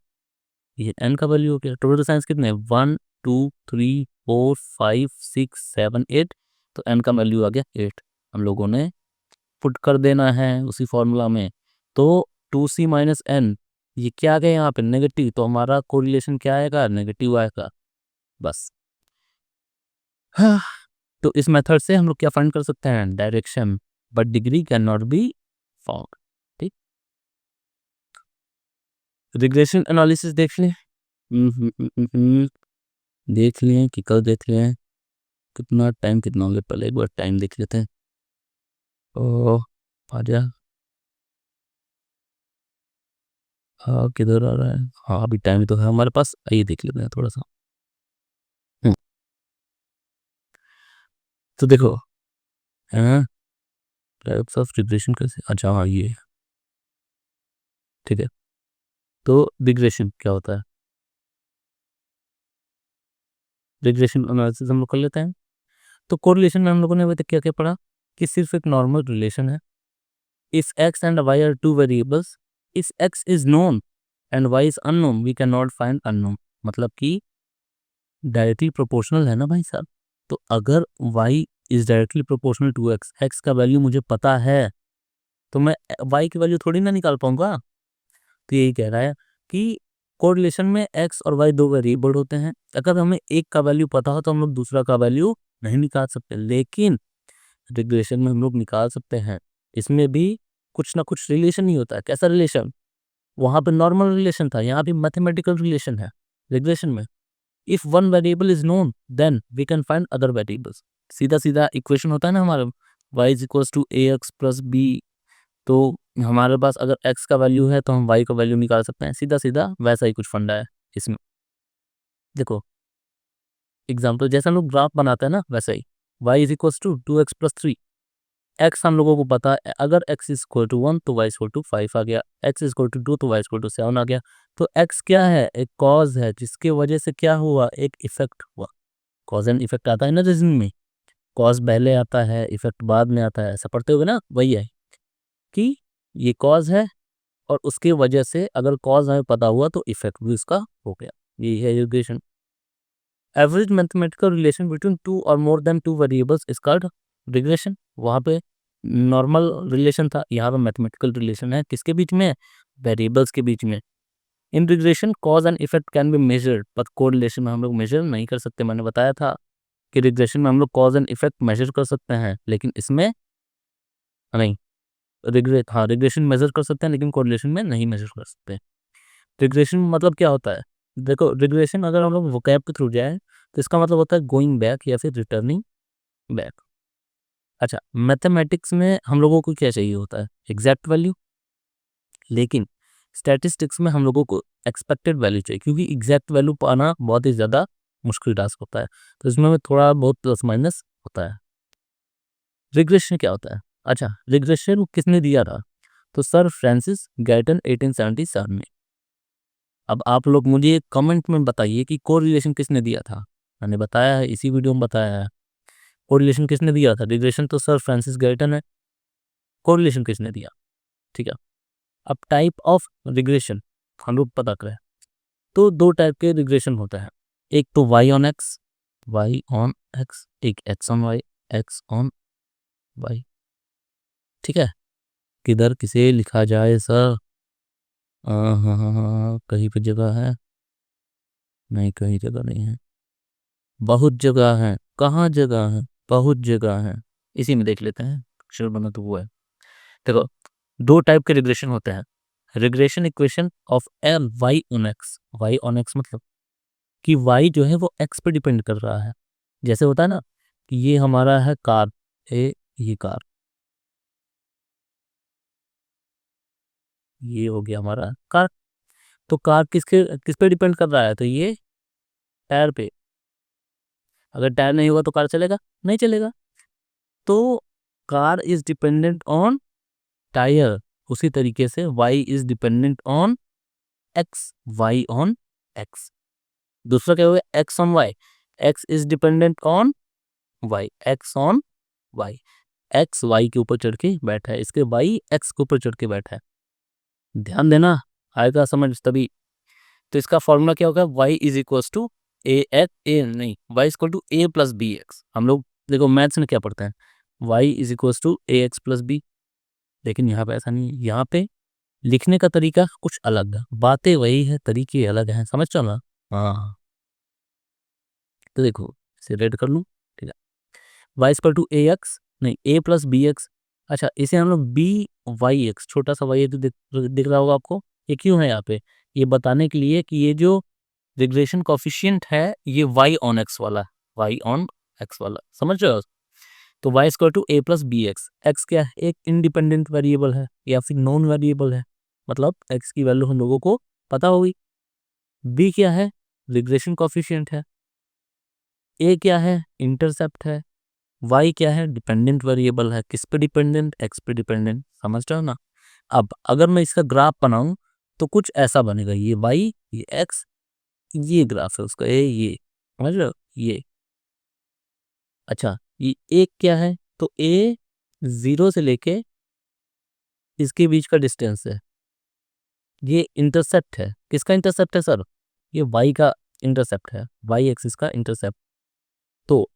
S1: ये एन का वैल्यू हो गया। टोटल साइंस कितने? 1 2 3 4 5 6 7 8, तो एन का वैल्यू आ गया 8। हम लोगों ने पुट कर देना है उसी फॉर्मूला में। तो 2c माइनस एन, ये क्या आ गया यहाँ पे? नेगेटिव, तो हमारा कोरिलेशन क्या आएगा? नेगेटिव आएगा, बस। हाँ, तो इस मेथड से हम लोग क्या फाइंड कर सकते हैं? Direction, but degree can not be found. ठीक, रिग्रेशन एनालिसिस देख लें। देख लें कि कल देख लें, कितना टाइम कितना हो गया, पहले एक बार टाइम देख लेते हैं। ओ आ जा, हाँ किधर आ रहा है? हाँ अभी टाइम तो है हमारे पास, आइए देख लेते हैं थोड़ा सा। हम्म, तो देखो, हाँ टाइप्स ऑफ रिग्रेशन कैसे, अच्छा हाँ ये, ठीक है। तो रिग्रेशन क्या होता है? रिग्रेशन एनालिसिस हम लोग कर लेते हैं। तो कोरिलेशन में हम लोगों ने अभी तक क्या क्या पढ़ा कि सिर्फ एक नॉर्मल रिलेशन है। If x and y are two variables, if x is known and y is unknown, we cannot find unknown. मतलब कि डायरेक्टली प्रोपोर्शनल है ना भाई साहब, तो अगर y is directly proportional to x, x का वैल्यू मुझे पता है, तो मैं y की वैल्यू थोड़ी ना निकाल पाऊंगा। तो यही कह रहा है कि कोरिलेशन में x और y दो वेरिएबल होते हैं, अगर हमें एक का वैल्यू पता हो तो हम लोग दूसरा का वैल्यू नहीं निकाल सकते, लेकिन रिग्रेशन में हम लोग निकाल सकते हैं। इसमें भी कुछ ना कुछ रिलेशन ही होता है। कैसा रिलेशन? वहां पे नॉर्मल रिलेशन था, यहाँ भी मैथमेटिकल रिलेशन है रिग्रेशन में। If one variable is known then we can find other variables. सीधा सीधा इक्वेशन होता है ना हमारा, y is equals to a x plus b. तो हमारे पास अगर x का वैल्यू है तो हम y का वैल्यू निकाल सकते हैं, सीधा सीधा वैसा ही कुछ फंडा है इसमें। देखो एग्जाम्पल, जैसे हम लोग ग्राफ बनाते हैं ना, वैसा ही y is equals to 2x+3। x हम लोगों को पता है, अगर x इज इक्वल टू 1 तो y इज इक्वल टू 5 आ गया, x इज इक्वल टू 2 तो y इज इक्वल टू 7 आ गया। तो x क्या है? एक कॉज है, जिसके वजह से क्या हुआ? एक इफेक्ट हुआ। कॉज एंड इफेक्ट आता है ना रीजनिंग में, कॉज पहले आता है, इफेक्ट बाद में आता है, ऐसा पढ़ते हुए ना, वही है कि ये कॉज है और उसके वजह से अगर कॉज हमें पता हुआ तो इफेक्ट भी उसका हो गया। यही है regression. Average mathematical relation between two or more than two variables is called regression. वहाँ पे नॉर्मल रिलेशन था, यहाँ पे मैथमेटिकल रिलेशन है, किसके बीच में? वेरिएबल्स के बीच में। In regression cause and effect can be measured, पर कोरिलेशन में हम लोग मेजर नहीं कर सकते, मैंने बताया था। कि रिग्रेशन में हम लोग कॉज एंड इफेक्ट मेजर कर सकते हैं, लेकिन इसमें नहीं। रिग्रेशन मेजर कर सकते हैं लेकिन कोरिलेशन में नहीं मेजर कर सकते। रिग्रेशन मतलब क्या होता है? देखो, रिग्रेशन अगर हम लोग वोकैब के थ्रू जाए तो इसका मतलब होता है गोइंग बैक या फिर रिटर्निंग बैक। अच्छा, मैथमेटिक्स में हम लोगों को क्या चाहिए होता है? Exact value. लेकिन स्टैटिस्टिक्स में हम लोगों को एक्सपेक्टेड वैल्यू चाहिए, क्योंकि एग्जैक्ट वैल्यू पाना बहुत ही ज़्यादा मुश्किल टास्क होता है, तो इसमें हमें थोड़ा बहुत प्लस माइनस होता है। रिग्रेशन क्या होता है? अच्छा, रिग्रेशन किसने दिया था? तो सर फ्रांसिस गैल्टन 1877 में। अब आप लोग मुझे कमेंट में बताइए कि कोरिलेशन किसने दिया था। मैंने बताया है, इसी वीडियो में बताया है। कोरिलेशन किसने दिया था? रिग्रेशन तो सर फ्रांसिस गैल्टन है। कोरिलेशन किसने दिया? ठीक है। अब टाइप ऑफ रिग्रेशन हम लोग पता करें तो दो टाइप के रिग्रेशन होता है। एक तो वाई ऑन एक्स, एक x on y, x on y. ठीक है। किधर किसे लिखा जाए सर? हाँ, कहीं पर जगह है? नहीं, कहीं जगह नहीं है। बहुत जगह है। कहाँ जगह है? बहुत जगह है। इसी में देख लेते हैं, अक्षर बना तो वो है। देखो, दो टाइप के रिग्रेशन होते हैं। Regression equation of L y on x. Y on x मतलब कि वाई जो है वो एक्स पे डिपेंड कर रहा है। जैसे होता है ना कि ये हमारा है कार, ये कार, ये हो गया हमारा कार। तो कार किस पे डिपेंड कर रहा है? तो ये टायर पे। अगर टायर नहीं होगा तो कार चलेगा? नहीं चलेगा। तो car is dependent on tyre. उसी तरीके से y is dependent on x, y on x. दूसरा क्या होगा? X on y. X is dependent on y, x on y. X y के ऊपर चढ़ के बैठा है, इसके वाई एक्स के ऊपर चढ़ के बैठा है। ध्यान देना, आएगा समझ तभी। तो इसका फॉर्मूला क्या होगा? Y is equal to y equal to a plus b x. हम लोग देखो मैथ्स में क्या पढ़ते हैं, y is equal to a x plus b. लेकिन यहाँ पे ऐसा नहीं है, यहाँ पे लिखने का तरीका कुछ अलग है, बातें वही है, तरीके अलग हैं। समझ चलो ना? हाँ, तो देखो इसे रेड कर लूँ। ठीक है। Y equal to a x, नहीं ए प्लस बी एक्स। अच्छा, इसे हम लोग बी वाई एक्स, छोटा सा वाई तो दिख रहा होगा आपको। ये क्यों है यहाँ पे? ये बताने के लिए कि ये जो रिग्रेशन कोफिशिएंट है ये वाई ऑन एक्स वाला, वाई ऑन एक्स वाला, समझ रहे हो? तो y square to a plus b x. X क्या है? एक इंडिपेंडेंट वेरिएबल है या फिर नॉन वेरिएबल है, मतलब एक्स की वैल्यू हम लोगों को पता होगी। बी क्या है? रिग्रेशन कोफिशिएंट है। ए क्या है? इंटरसेप्ट है। वाई क्या है? डिपेंडेंट वेरिएबल है। किस पे डिपेंडेंट? एक्स पे डिपेंडेंट। समझ रहे हो ना? अब अगर मैं इसका ग्राफ बनाऊं तो कुछ ऐसा बनेगा, ये वाई, ये एक्स, ये ग्राफ है उसका, ये समझ रहे हो? ये अच्छा, ये एक क्या है? तो ए 0 से लेके इसके बीच का डिस्टेंस है। ये इंटरसेप्ट है। किसका इंटरसेप्ट है सर? ये वाई का इंटरसेप्ट है, वाई एक्सिस का इंटरसेप्ट। तो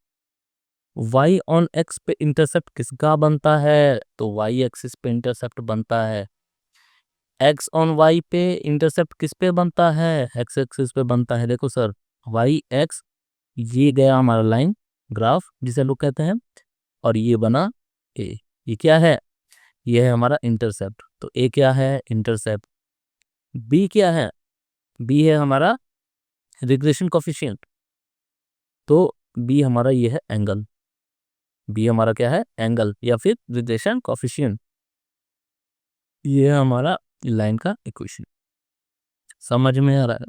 S1: वाई ऑन एक्स पे इंटरसेप्ट किसका बनता है? तो वाई एक्सिस पे इंटरसेप्ट बनता है। एक्स ऑन वाई पे इंटरसेप्ट किस पे बनता है? एक्स एक्सिस पे बनता है। देखो सर, वाई एक्स, ये गया हमारा लाइन ग्राफ जिसे लोग कहते हैं, और ये बना ए। ये क्या है? ये है हमारा इंटरसेप्ट। तो ए क्या है? इंटरसेप्ट। बी क्या है? बी है हमारा रिग्रेशन कोफिशिएंट। तो बी हमारा ये है एंगल। बी हमारा क्या है? एंगल या फिर रिग्रेशन कोफिशिएंट। ये है हमारा लाइन का इक्वेशन। समझ में आ रहा है?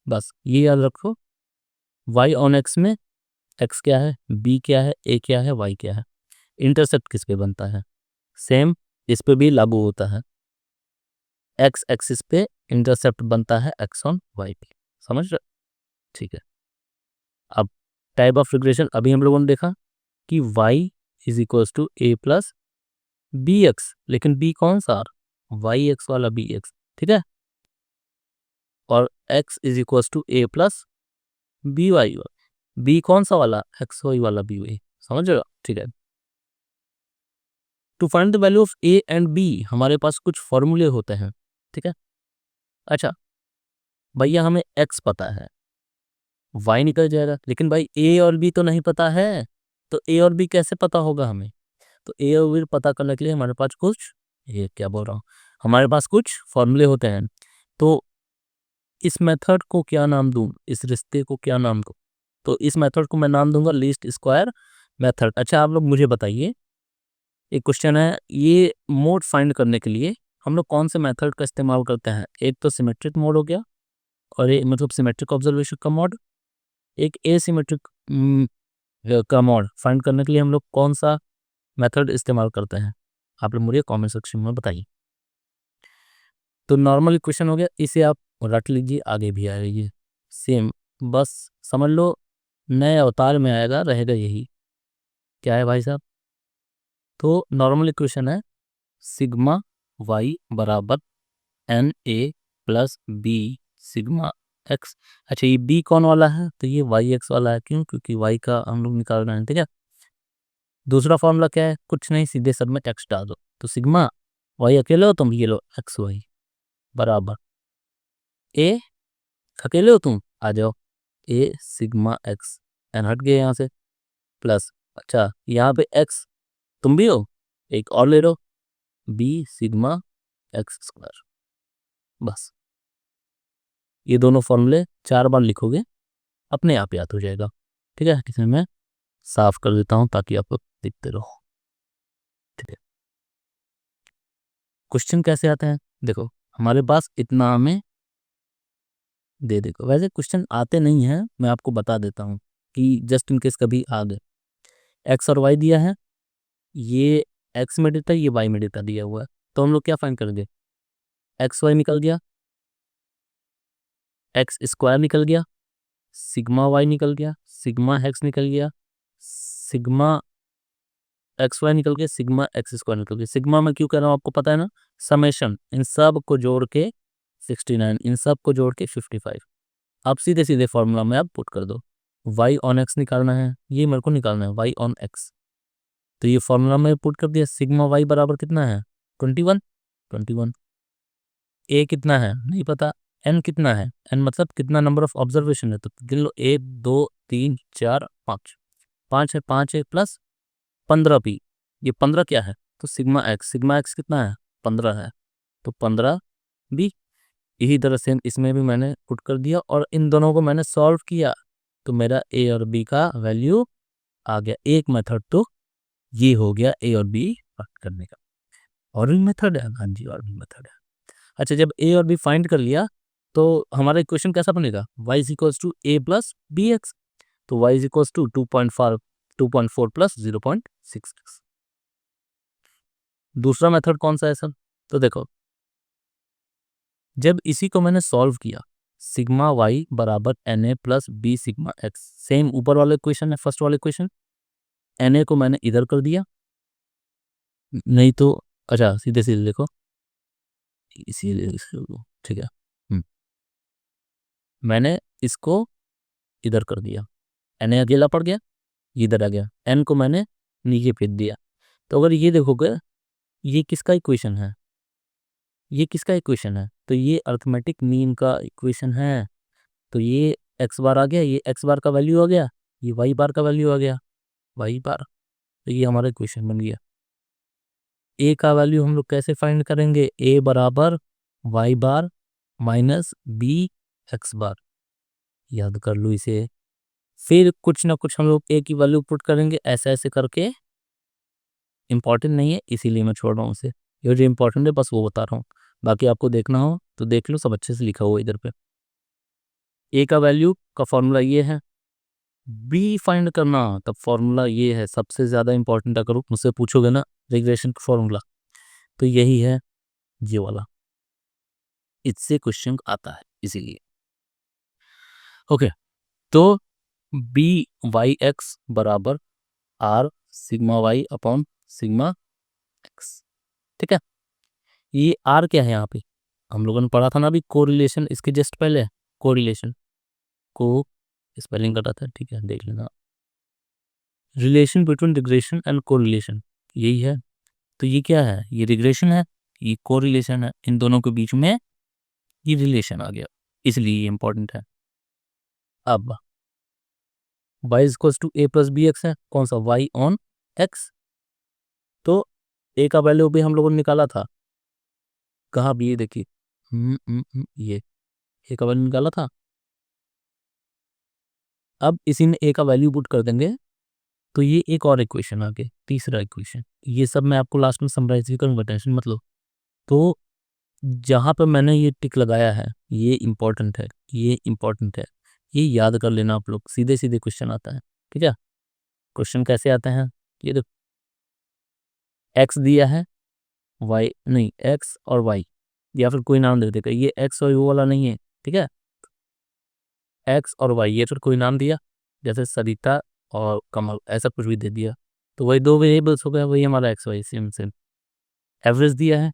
S1: बस ये याद रखो, वाई ऑन एक्स में एक्स क्या है, बी क्या है, ए क्या है, वाई क्या है। इंटरसेप्ट किस पे बनता है? सेम इस पे भी लागू होता है। एक्स एक्सिस पे इंटरसेप्ट बनता है एक्स ऑन वाई पे। समझ रहे? ठीक है। अब टाइप ऑफ रिग्रेशन अभी हम लोगों ने देखा कि y is equal to a plus b x, लेकिन b कौन सा? वाई एक्स वाला बी एक्स। ठीक है। और x is equal to a plus b y, b कौन सा वाला? एक्स वाई वाला बी वाई। समझ रहे हो? ठीक है। To find the value of a and b हमारे पास कुछ फॉर्मूले होते हैं। ठीक है। अच्छा भैया, हमें x पता है, y निकल जाएगा। लेकिन भाई a और b तो नहीं पता है, तो a और b कैसे पता होगा हमें? तो a और b पता करने के लिए हमारे पास कुछ, ये क्या बोल रहा हूँ, हमारे पास कुछ फॉर्मूले होते हैं। तो इस मेथड को क्या नाम दूं, इस रिश्ते को क्या नाम दूं? तो इस मेथड को मैं नाम दूंगा लीस्ट स्क्वायर मेथड। अच्छा, आप लोग मुझे बताइए, एक क्वेश्चन है, ये मोड फाइंड करने के लिए हम लोग कौन से मेथड का इस्तेमाल करते हैं? एक तो सिमेट्रिक मोड हो गया, और एक मतलब सिमेट्रिक ऑब्जर्वेशन का मोड, एक एसिमेट्रिक का मोड फाइंड करने के लिए हम लोग कौन सा मेथड इस्तेमाल करते हैं? आप लोग मुझे कमेंट सेक्शन में बताइए। तो नॉर्मल इक्वेशन हो गया, इसे आप रट लीजिए, आगे भी आएगा ये सेम, बस समझ लो नए अवतार में आएगा, रहेगा यही। क्या है भाई साहब? तो नॉर्मल इक्वेशन है सिग्मा वाई बराबर n a plus b sigma x. अच्छा, ये बी कौन वाला है? तो ये वाई एक्स वाला है। क्यों? क्योंकि वाई का हम लोग निकाल रहे हैं, ठीक है। दूसरा फॉर्मूला क्या है? कुछ नहीं, सीधे सब में एक्स डाल दो। तो सिग्मा वाई अकेले हो तुम, ये लो एक्स वाई बराबर ए, अकेले हो तुम, आ जाओ ए सिग्मा एक्स, एन हट गए यहाँ से, प्लस, अच्छा यहाँ पे एक्स तुम भी हो, एक और ले लो, बी सिग्मा एक्स स्क्वायर। बस ये दोनों फॉर्मूले 4 बार लिखोगे, अपने आप याद हो जाएगा, ठीक है। इसे मैं साफ कर देता हूँ ताकि आप लोग देखते रहो, ठीक है। क्वेश्चन कैसे आते हैं? देखो, हमारे पास इतना में दे देखो, वैसे क्वेश्चन आते नहीं हैं, मैं आपको बता देता हूँ कि जस्ट इन केस कभी आ गए। एक्स और वाई दिया है, ये एक्स में डेटा, ये वाई में डेटा दिया हुआ है, तो हम लोग क्या फाइंड करेंगे? एक्स वाई निकल गया, एक्स स्क्वायर निकल गया, सिग्मा वाई निकल गया, सिग्मा एक्स निकल गया, सिग्मा एक्स वाई निकल गया, सिग्मा एक्स स्क्वायर निकल गया। सिग्मा में क्यों कह रहा हूँ आपको पता है ना, समेशन, इन सब को जोड़ के 69, इन सब को जोड़ के 55। आप सीधे सीधे फॉर्मूला में आप पुट कर दो, y ऑन एक्स निकालना है, ये मेरे को निकालना है y ऑन एक्स। तो ये फॉर्मूला में पुट कर दिया, सिग्मा y बराबर कितना है? 21, 21। a कितना है नहीं पता, n कितना है, n मतलब कितना नंबर ऑफ ऑब्जर्वेशन है, तो गिन लो, 1 2 3 4 5, 5 है, 5 है प्लस 15 p, ये 15 क्या है? तो सिग्मा एक्स कितना है? 15 है, तो 15 b। यही तरह से इसमें भी मैंने पुट कर दिया, और इन दोनों को मैंने सॉल्व किया, तो मेरा ए और बी का वैल्यू आ गया। एक मेथड तो ये हो गया ए और बी फाइंड करने का। और भी मेथड है? हाँ जी, और भी मेथड है। अच्छा, जब ए और बी फाइंड कर लिया, तो हमारा इक्वेशन कैसा बनेगा? y is equals to a plus b x, तो y is equals to 2.4 plus 0.6x। दूसरा मेथड कौन सा है सर? तो देखो, जब इसी को मैंने सॉल्व किया, सिग्मा वाई बराबर n a plus b sigma x, same ऊपर वाले क्वेश्चन है, फर्स्ट वाले क्वेश्चन, एन ए को मैंने इधर कर दिया, नहीं तो अच्छा सीधे सीधे देखो, इसीलिए ठीक है। मैंने इसको इधर कर दिया, एन ए अकेला पड़ गया, ये इधर आ गया, एन को मैंने नीचे फेंक दिया। तो अगर ये देखोगे, ये किसका इक्वेशन है? ये किसका इक्वेशन है? तो ये अर्थमेटिक मीन का इक्वेशन है। तो ये एक्स बार आ गया, ये एक्स बार का वैल्यू आ गया, ये वाई बार का वैल्यू आ गया, वाई बार। तो ये हमारा इक्वेशन बन गया। ए का वैल्यू हम लोग कैसे फाइंड करेंगे? ए बराबर वाई बार माइनस बी एक्स बार, याद कर लो इसे। फिर कुछ ना कुछ हम लोग ए की वैल्यू पुट करेंगे, ऐसे ऐसे करके। इंपॉर्टेंट नहीं है इसीलिए मैं छोड़ रहा हूँ उसे, ये जो इंपॉर्टेंट है बस वो बता रहा हूँ, बाकी आपको देखना हो तो देख लो, सब अच्छे से लिखा हुआ इधर पे। ए का वैल्यू का फॉर्मूला ये है, बी फाइंड करना तब फॉर्मूला ये है, सबसे ज़्यादा इंपॉर्टेंट। अगर मुझसे पूछोगे ना रिग्रेशन का फॉर्मूला, तो यही है, ये वाला, इससे क्वेश्चन आता है इसीलिए। ओके, तो बी वाई एक्स बराबर r sigma y upon sigma x, ठीक है। ये आर क्या है यहाँ पे? हम लोगों ने पढ़ा था ना अभी कोरिलेशन, इसके जस्ट पहले कोरिलेशन को स्पेलिंग कटा था, ठीक है, देख लेना। Relation between regression and correlation, यही है। तो ये क्या है? ये रिग्रेशन है, ये कोरिलेशन है, इन दोनों के बीच में ये रिलेशन आ गया, इसलिए ये इंपॉर्टेंट है। अब y is equals to a plus b x है, कौन सा, y ऑन x। तो a का वैल्यू भी हम लोगों ने निकाला था, कहाँ भी, ये देखिए, ये a का वैल्यू निकाला था। अब इसी में a का वैल्यू पुट कर देंगे तो ये एक और इक्वेशन आ गई, तीसरा इक्वेशन। ये सब मैं आपको लास्ट में समराइज भी करूँगा, टेंशन मत लो। तो जहाँ पर मैंने ये टिक लगाया है ये इम्पोर्टेंट है, ये इम्पोर्टेंट है, ये याद कर लेना आप लोग, सीधे सीधे क्वेश्चन आता है, ठीक है। क्वेश्चन कैसे आते हैं, ये देखो, एक्स दिया है, वाई नहीं, एक्स और वाई, या फिर कोई नाम दे देगा, ये एक्स और वो वाला नहीं है, ठीक है, एक्स और वाई, ये फिर कोई नाम दिया, जैसे सरिता और कमल, ऐसा कुछ भी दे दिया, तो वही दो वेरिएबल्स हो गया, वही हमारा x y, same same. Average दिया है,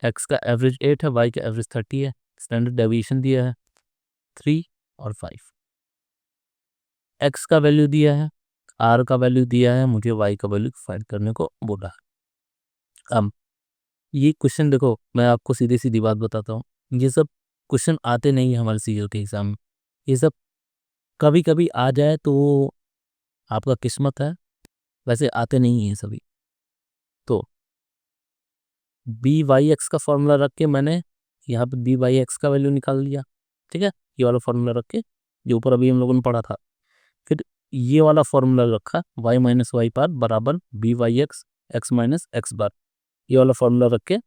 S1: एक्स का एवरेज 8 है, वाई का एवरेज 30 है, स्टैंडर्ड डेविएशन दिया है 3 और 5, एक्स का वैल्यू दिया है, आर का वैल्यू दिया है, मुझे वाई का वैल्यू फाइंड करने को बोला है। अब ये क्वेश्चन देखो, मैं आपको सीधी सीधी बात बताता हूँ, ये सब क्वेश्चन आते नहीं है हमारे सीईओ के एग्जाम में, ये सब कभी कभी आ जाए तो आपका किस्मत है, वैसे आते नहीं हैं सभी। तो बी वाई एक्स का फॉर्मूला रख के मैंने यहाँ पे बी वाई एक्स का वैल्यू निकाल लिया, ठीक है, ये वाला फॉर्मूला रख के जो ऊपर अभी हम लोगों ने पढ़ा था। फिर ये वाला फॉर्मूला रखा, y माइनस वाई बार बराबर b y x x minus x bar, ये वाला फॉर्मूला रख के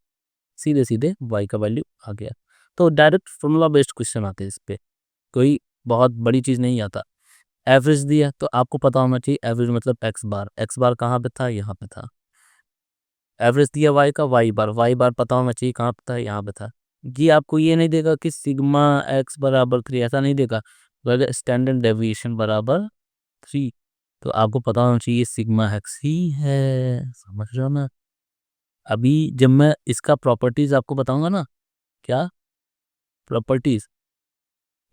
S1: सीधे सीधे y का वैल्यू आ गया। तो डायरेक्ट फॉर्मूला बेस्ड क्वेश्चन आते हैं, इस पे कोई बहुत बड़ी चीज़ नहीं आता। एवरेज दिया तो आपको पता होना चाहिए, एवरेज मतलब एक्स बार कहाँ पे था, यहाँ पे था। एवरेज दिया y का, वाई बार पता होना चाहिए कहाँ पे था, यहाँ पे था। ये आपको ये नहीं देगा कि सिग्मा x बराबर 3, ऐसा नहीं देगा, अगर स्टैंडर्ड डेविएशन बराबर 3, तो आपको पता होना चाहिए सिग्मा एक्स ही है, समझ रहे हो ना। अभी जब मैं इसका प्रॉपर्टीज आपको बताऊंगा ना, क्या प्रॉपर्टीज,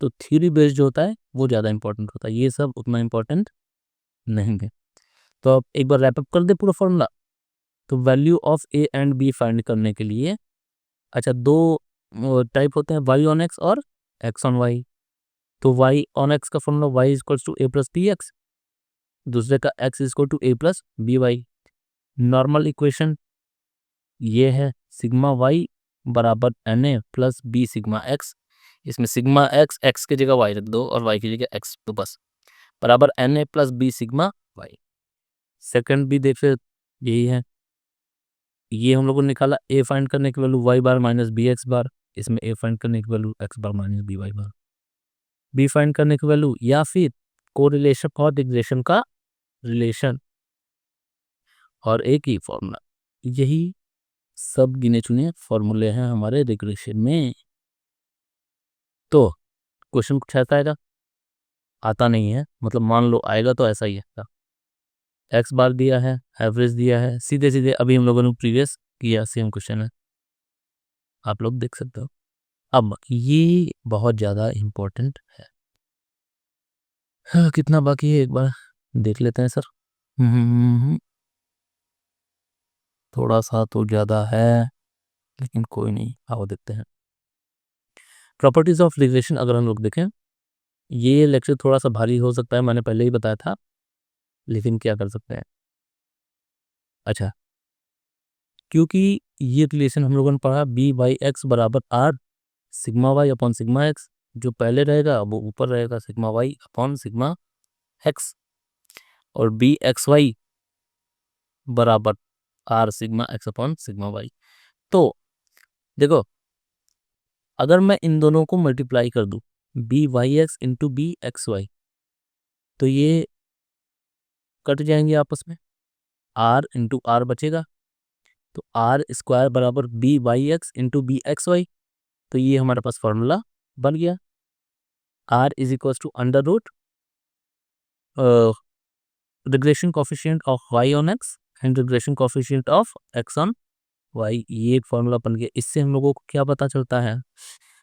S1: तो थ्योरी बेस्ड जो होता है वो ज़्यादा इंपॉर्टेंट होता है, ये सब उतना इंपॉर्टेंट नहीं है। तो अब एक बार रैपअप कर दे पूरा फॉर्मूला। तो value of a and b find करने के लिए, अच्छा, दो टाइप होते हैं, वाई ऑन एक्स और एक्स ऑन वाई। तो वाई ऑन एक्स का formula y is equals to a plus b x, दूसरे का x is equal to a plus b y. Normal equation ये है, सिग्मा वाई बराबर n a plus b sigma x, इसमें sigma x, x की जगह Y रख दो और वाई की जगह एक्स, तो बस बराबर n a plus b sigma y. Second भी देख फिर यही है, ये हम लोगों ने निकाला, ए फाइंड करने की वैल्यू वाई बार माइनस बी एक्स बार, इसमें ए फाइंड करने की वैल्यू एक्स बार माइनस बी वाई बार, बी फाइंड करने की वैल्यू या फिर कोरिलेशन और रिग्रेशन का रिलेशन, और एक ही फॉर्मूला। यही सब गिने चुने फॉर्मूले हैं हमारे रिग्रेशन में। तो क्वेश्चन कुछ ऐसा आएगा, आता नहीं है मतलब मान लो आएगा तो ऐसा ही है, एक्स बार दिया है, एवरेज दिया है, सीधे सीधे अभी हम लोगों ने प्रीवियस किया सेम क्वेश्चन है, आप लोग देख सकते हो। अब ये बहुत ज़्यादा इम्पोर्टेंट है। हाँ, कितना बाकी है एक बार देख लेते हैं सर। थोड़ा सा तो ज़्यादा है, लेकिन कोई नहीं, आओ देखते हैं। प्रॉपर्टीज ऑफ रिग्रेशन अगर हम लोग देखें, ये लेक्चर थोड़ा सा भारी हो सकता है, मैंने पहले ही बताया था, लेकिन क्या कर सकते हैं। अच्छा, क्योंकि ये रिलेशन हम लोगों ने पढ़ा बी वाई एक्स बराबर r sigma y upon sigma x, जो पहले रहेगा वो ऊपर रहेगा sigma y upon sigma x, और बी एक्स वाई बराबर r sigma x upon sigma y. तो देखो, अगर मैं इन दोनों को मल्टीप्लाई कर दूं, b y x into b x y, तो ये कट जाएंगे आपस में, आर इंटू आर बचेगा, तो आर स्क्वायर बराबर b y x into b x y, तो ये हमारे पास फॉर्मूला बन गया, r is equal to under root regression coefficient of y on x and regression coefficient of x on y, ये एक फॉर्मूला बन गया। इससे हम लोगों को क्या पता चलता है,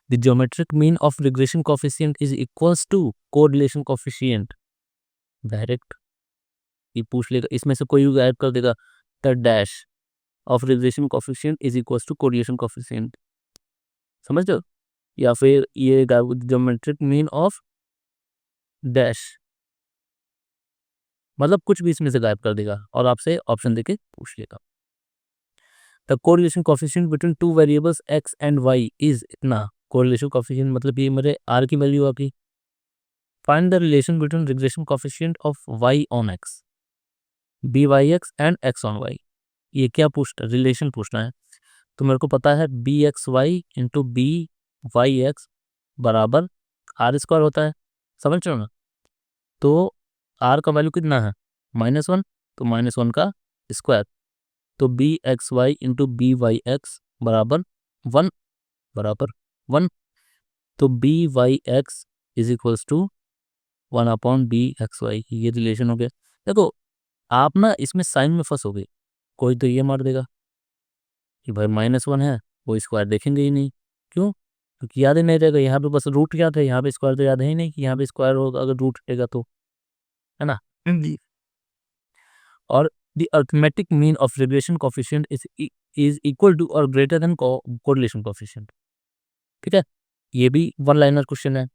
S1: the geometric mean of regression coefficient is equals to correlation coefficient. Direct ये पूछ लेगा, इसमें से कोई भी गायब कर देगा, the dash of regression coefficient is equals to correlation coefficient, समझ लो। या फिर ये ज्योमेट्रिक मीन ऑफ डैश मतलब कुछ भी इसमें से गायब कर देगा और आपसे ऑप्शन देके पूछ लेगा। The correlation coefficient between two variables x and y is इतना। कोरिलेशन कोएफिशिएंट मतलब ये मेरे r की वैल्यू आ गई। Find the relation between regression coefficient of y on x, byx and x on y। ये क्या रिलेशन पूछना है। तो मेरे को पता है bxy इंटू byx बराबर आर स्क्वायर होता है, समझ रहे हो ना। तो r का वैल्यू कितना है -1, तो -1 का स्क्वायर, तो bxy इंटू byx बराबर 1 बराबर 1, तो byx is equals to 1/bxy। ये रिलेशन हो गया। देखो आप ना इसमें साइन में फंस हो गए, कोई तो ये मार देगा कि भाई -1 है, वो स्क्वायर देखेंगे ही नहीं। क्यों? क्योंकि याद ही नहीं रहेगा। यहाँ पे बस रूट याद है, यहाँ पे स्क्वायर तो याद है ही नहीं कि यहाँ पे स्क्वायर होगा अगर रूट रहेगा तो, है ना जी। और the arithmetic mean of regression coefficient is equal to और ग्रेटर देन कोरिलेशन कोएफिशिएंट। ठीक है, ये भी वन लाइनर क्वेश्चन है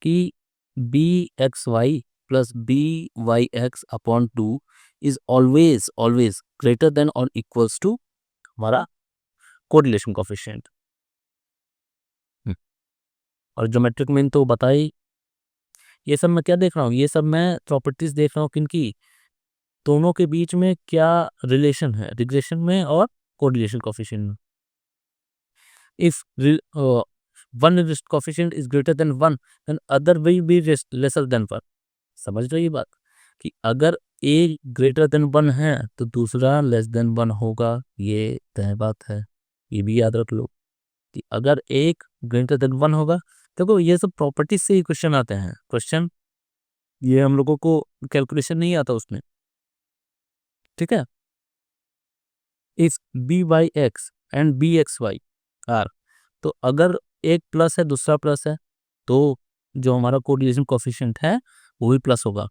S1: कि bxy plus byx upon 2 is always always greater than और इक्वल्स टू हमारा कोरिलेशन कोएफिशिएंट। और ज्योमेट्रिक मीन तो बताई। ये सब मैं क्या देख रहा हूँ, ये सब मैं प्रॉपर्टीज देख रहा हूँ किनकी, दोनों के बीच में क्या रिलेशन है रिग्रेशन में और कोरिलेशन कोएफिशिएंट में। If one relation coefficient is greater than 1 then other will be lesser than 1। समझ रहे हो ये बात कि अगर ए ग्रेटर देन 1 है तो दूसरा लेस देन 1 होगा, ये तय बात है। ये भी याद रख लो कि अगर एक ग्रेटर देन 1 होगा। देखो ये सब प्रॉपर्टीज से ही क्वेश्चन आते हैं। क्वेश्चन ये हम लोगों को कैलकुलेशन नहीं आता उसमें। ठीक है, if byx and bxy are, तो अगर एक प्लस है दूसरा प्लस है तो जो हमारा कोरिलेशन कोएफिशिएंट है वो भी प्लस होगा।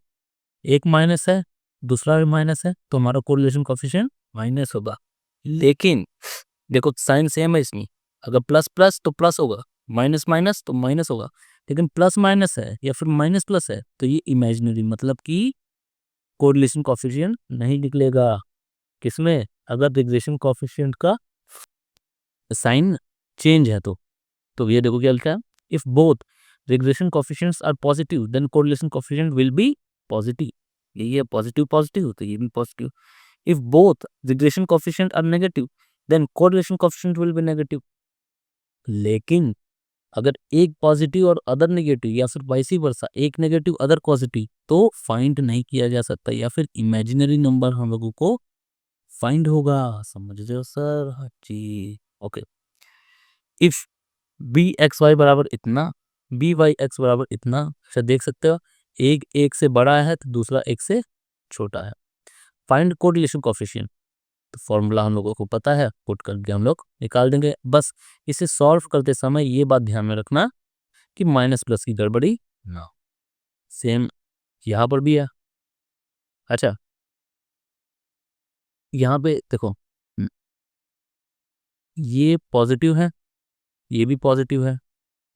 S1: एक माइनस है दूसरा भी माइनस है तो हमारा कोरिलेशन कोएफिशिएंट माइनस होगा। लेकिन देखो साइन सेम है इसमें, अगर प्लस प्लस तो प्लस होगा, माइनस माइनस तो माइनस होगा। लेकिन प्लस माइनस है या फिर माइनस प्लस है तो ये इमेजिनरी, मतलब कि कोरिलेशन कोएफिशिएंट नहीं निकलेगा। किसमें? अगर रिग्रेशन कोएफिशिएंट का साइन चेंज है तो ये देखो क्या लिखा है, if both regression coefficients are positive then correlation coefficient will be positive. ये है पॉजिटिव पॉजिटिव तो ये भी positive. If both regression coefficient are negative then correlation coefficient will be negative. लेकिन अगर एक पॉजिटिव और अदर नेगेटिव या फिर वाइस वर्सा, एक नेगेटिव अदर पॉजिटिव, तो फाइंड नहीं किया जा सकता या फिर इमेजिनरी नंबर हम लोगों को फाइंड होगा। समझ रहे हो सर? हाँ जी, ओके। इफ bxy बराबर इतना, byx बराबर इतना, अच्छा देख सकते हो एक एक से बड़ा है तो दूसरा एक से छोटा है। फाइंड कोरिलेशन कोएफिशिएंट, तो फॉर्मूला हम लोगों को पता है, पुट करके हम लोग निकाल देंगे। बस इसे सॉल्व करते समय ये बात ध्यान में रखना कि माइनस प्लस की गड़बड़ी ना हो। सेम यहाँ पर भी है। अच्छा यहाँ पे देखो ये पॉजिटिव है ये भी पॉजिटिव है,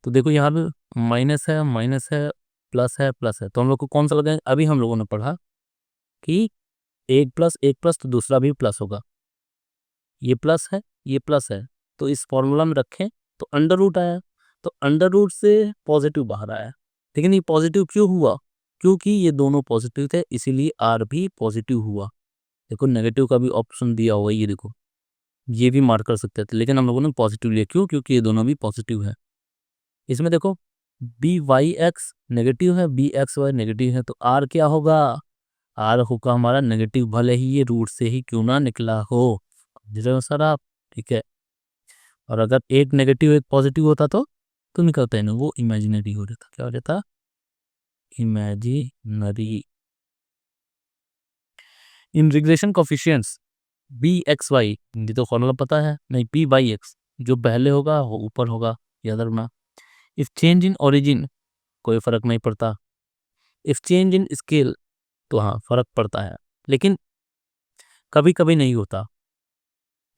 S1: तो देखो यहाँ पे माइनस है प्लस है, तो हम लोग को कौन सा लगाएंगे। अभी हम लोगों ने पढ़ा कि एक प्लस तो दूसरा भी प्लस होगा। ये प्लस है तो इस फॉर्मूला में रखें तो अंडर रूट आया, तो अंडर रूट से पॉजिटिव बाहर आया। लेकिन ये पॉजिटिव क्यों हुआ? क्योंकि ये दोनों पॉजिटिव थे इसीलिए आर भी पॉजिटिव हुआ। देखो नेगेटिव का भी ऑप्शन दिया हुआ है, ये देखो ये भी मार्क कर सकते थे लेकिन हम लोगों ने पॉजिटिव लिया। क्यों? क्योंकि ये दोनों भी पॉजिटिव है। इसमें देखो byx नेगेटिव है bxy नेगेटिव है तो आर क्या होगा? आर होगा हमारा नेगेटिव, भले ही ये रूट से ही क्यों ना निकला हो। समझ रहे हो सर आप? ठीक है, और अगर एक नेगेटिव एक पॉजिटिव होता तो निकलता है ना, वो इमेजिनरी हो जाता। क्या हो जाता? इमेजिनरी। इन रिग्रेशन कोएफिशिएंट्स bxy, ये तो फॉर्मूला पता है नहीं, byx जो पहले होगा वो ऊपर होगा, याद रखना। इफ चेंज इन ओरिजिन कोई फर्क नहीं पड़ता, इफ चेंज इन स्केल तो हाँ फर्क पड़ता है, लेकिन कभी कभी नहीं होता।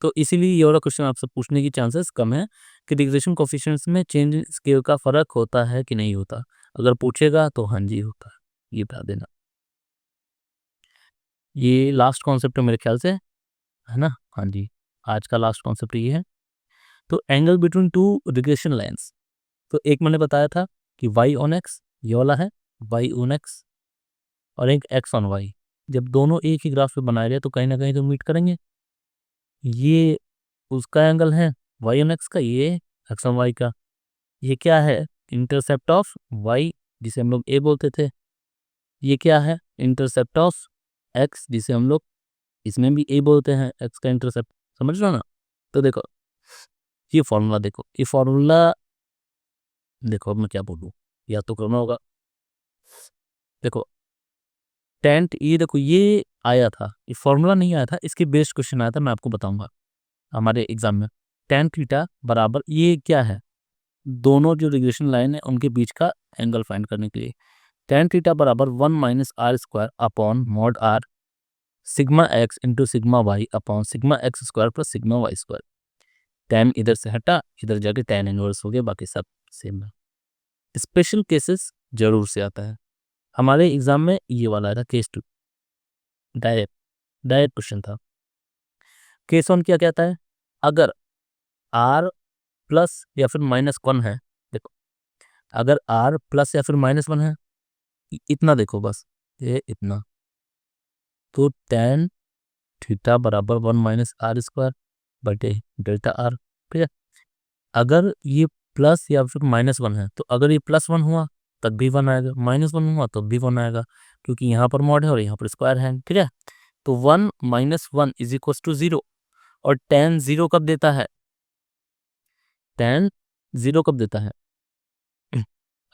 S1: तो इसीलिए ये वाला क्वेश्चन आपसे पूछने की चांसेस कम है कि रिग्रेशन कोएफिशिएंट्स में चेंज इन स्केल का फर्क होता है कि नहीं होता। अगर पूछेगा तो हाँ जी होता है, ये बता देना। ये लास्ट कॉन्सेप्ट है मेरे ख्याल से, है ना? हाँ जी, आज का लास्ट कॉन्सेप्ट ये है। तो angle between two regression lines, तो एक मैंने बताया था कि y ऑन x ये वाला है, y ऑन x और एक x ऑन y। जब दोनों एक ही ग्राफ पे बनाए रहे तो कहीं ना कहीं तो मीट करेंगे। ये उसका एंगल है y ऑन x का, ये x ऑन y का। ये क्या है? इंटरसेप्ट ऑफ y, जिसे हम लोग a बोलते थे। ये क्या है? इंटरसेप्ट ऑफ x, जिसे हम लोग इसमें भी a बोलते हैं, x का इंटरसेप्ट। समझ रहे हो ना? तो देखो ये फॉर्मूला, देखो ये फॉर्मूला, देखो अब मैं क्या बोलूँ, या तो करना होगा। देखो टेंट, ये देखो ये आया था, ये फॉर्मूला नहीं आया था, इसके बेस्ड क्वेश्चन आया था, मैं आपको बताऊंगा हमारे एग्जाम में। टेन थीटा बराबर, ये क्या है? दोनों जो रिग्रेशन लाइन है उनके बीच का एंगल फाइंड करने के लिए टेन थीटा बराबर 1 - r² upon mod r sigma x into sigma y upon sigma x² plus sigma y²। Ten इधर से हटा, इधर जाके टेन इनवर्स हो गया, बाकी सब सेम है। स्पेशल केसेस जरूर से आता है हमारे एग्जाम में, ये वाला आया था केस 2, डायरेक्ट डायरेक्ट क्वेश्चन था। केस 1 क्या कहता है? अगर r प्लस या फिर -1 है, देखो अगर r प्लस या फिर -1 है, इतना देखो बस, ये इतना, तो टेन थीटा बराबर 1 - r² बटे डेल्टा r। ठीक है, अगर ये प्लस या फिर -1 है, तो अगर ये +1 हुआ तब भी 1 आएगा, -1 हुआ तब भी 1 आएगा, क्योंकि यहाँ पर मॉड है और यहाँ पर स्क्वायर है। ठीक है, तो 1 - 1 = 0। और टेन 0 कब देता है? टेन 0 कब देता है?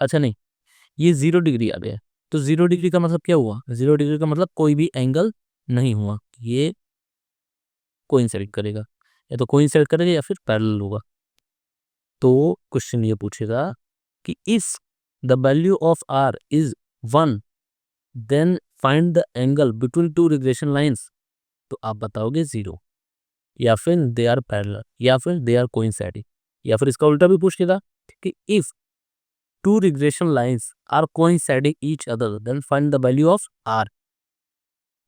S1: अच्छा नहीं, ये 0 डिग्री आ गया, तो 0 डिग्री का मतलब क्या हुआ? 0 डिग्री का मतलब कोई भी एंगल नहीं हुआ, ये कोइंसाइड करेगा, या तो कोइंसाइड करेगा या फिर पैरेलल होगा। तो क्वेश्चन ये पूछेगा कि if the value of r is 1 then find the angle between two regression lines. तो आप बताओगे 0, या फिर दे आर पैरेलल, या फिर दे आर कोइंसाइडिंग, या फिर इसका उल्टा भी पूछेगा कि if two regression lines are coinciding each other then find the value of r।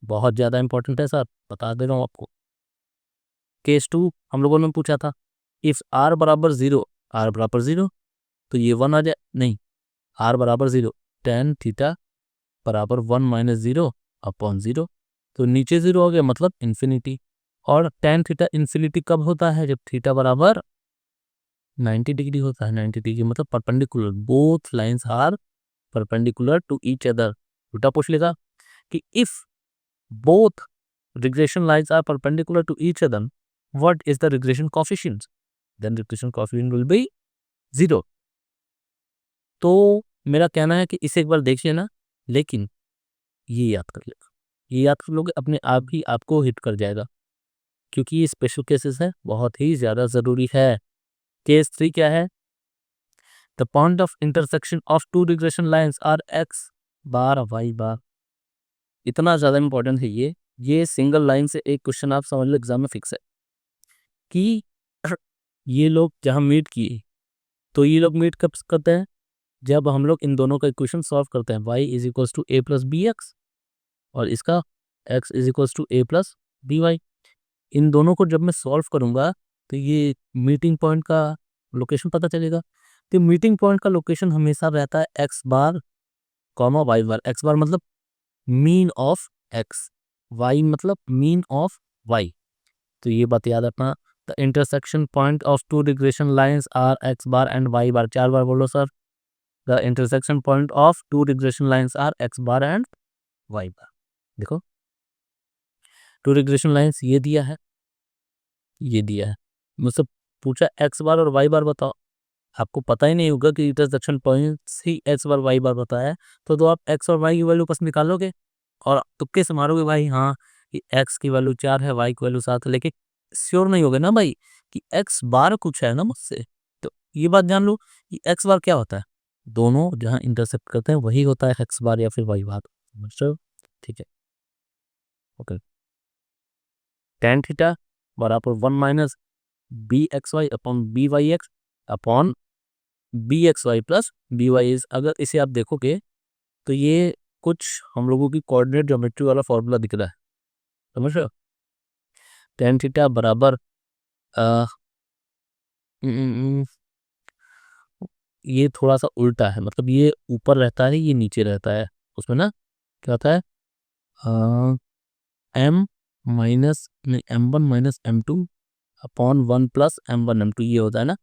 S1: बहुत ज्यादा इंपॉर्टेंट है सर, बता दे रहा हूँ आपको। केस 2 हम लोगों ने पूछा था, इफ r बराबर 0, r बराबर 0, तो ये 1 आ जाए, नहीं, r बराबर 0, टेन थीटा बराबर 1 - 0 अपॉन 0, तो नीचे 0 हो गया, मतलब इन्फिनिटी। और टेन थीटा इन्फिनिटी कब होता है? जब थीटा बराबर 90 डिग्री होता है। 90 डिग्री मतलब perpendicular, both lines are perpendicular to each other. उल्टा पूछ लेगा कि if both regression lines are perpendicular to each other, what is the regression coefficient? Then regression coefficient will be 0। तो मेरा कहना है कि इसे एक बार देख लेना, लेकिन ये याद कर लेगा, ये याद कर लोगे अपने आप ही आपको हिट कर जाएगा, क्योंकि ये स्पेशल केसेस है, बहुत ही ज़्यादा ज़रूरी है। केस 3 क्या है? The point of intersection of two regression lines are x bar y bar. इतना ज़्यादा इंपॉर्टेंट है ये सिंगल लाइन से एक क्वेश्चन आप समझ लो एग्जाम में फिक्स है कि ये लोग जहाँ मीट किए, तो ये लोग मीट कब करते हैं? जब हम लोग इन दोनों का इक्वेशन सॉल्व करते हैं, y = a + bx और इसका x = a + by। इन दोनों को जब मैं सॉल्व करूंगा तो ये मीटिंग पॉइंट का लोकेशन पता चलेगा। तो मीटिंग पॉइंट का लोकेशन हमेशा रहता है x bar comma y bar. x bar मतलब मीन ऑफ x, y मतलब मीन ऑफ y। तो ये बात याद रखना। The intersection point of two regression lines are x bar and y bar. 4 बार बोलो sir. The intersection point of two regression lines are x bar and y bar. देखो two regression lines ये दिया है, ये दिया है, मुझसे पूछा x बार और y बार बताओ। आपको पता ही नहीं होगा कि इंटरसेक्शन पॉइंट ही x बार y बार बताया है, तो आप x और y की वैल्यू बस निकालोगे और तुक्के से मारोगे भाई, हाँ कि x की वैल्यू 4 है, y की वैल्यू 7 है, लेकिन श्योर नहीं होगे ना भाई कि x बार कुछ है ना मुझसे। तो ये बात जान लो कि x बार क्या होता है, दोनों जहाँ इंटरसेक्ट करते हैं वही होता है x बार या फिर y बार। समझ रहे हो? ठीक है, ओके। टेन थीटा बराबर 1 - bxy upon byx upon bxy plus by। अगर इसे आप देखोगे तो ये कुछ हम लोगों की कोऑर्डिनेट ज्योमेट्री वाला फॉर्मूला दिख रहा है। समझ रहे हो? tan थीटा बराबर अ, ये थोड़ा सा उल्टा है, मतलब ये ऊपर रहता है, ये नीचे रहता है। उसमें ना क्या होता है, m minus M1 minus M2 upon 1 plus M1 M2 ये होता है ना।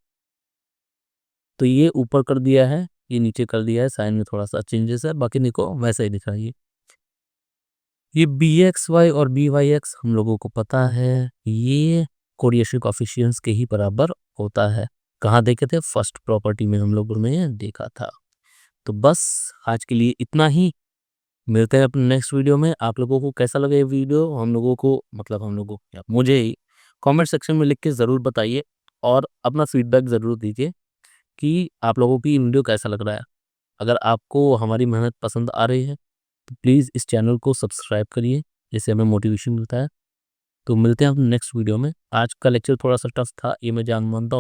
S1: तो ये ऊपर कर दिया है, ये नीचे कर दिया है, साइन में थोड़ा सा चेंजेस है, बाकी देखो वैसा ही दिख रहा है। ये BXY और BYX हम लोगों को पता है, ये कोरिलेशन कोएफिशिएंट्स के ही बराबर होता है। कहाँ देखे थे? फर्स्ट प्रॉपर्टी में हम लोगों ने देखा था। तो बस आज के लिए इतना ही, मिलते हैं अपने नेक्स्ट वीडियो में। आप लोगों को कैसा लगा ये वीडियो, हम लोगों को मतलब हम लोगों क्या, मुझे ही कमेंट सेक्शन में लिख के ज़रूर बताइए और अपना फीडबैक ज़रूर दीजिए कि आप लोगों की वीडियो कैसा लग रहा है। अगर आपको हमारी मेहनत पसंद आ रही है तो प्लीज़ इस चैनल को सब्सक्राइब करिए, जिससे हमें मोटिवेशन मिलता है। तो मिलते हैं हम नेक्स्ट वीडियो में। आज का लेक्चर थोड़ा सा टफ था, ये मैं जान मानता हूँ।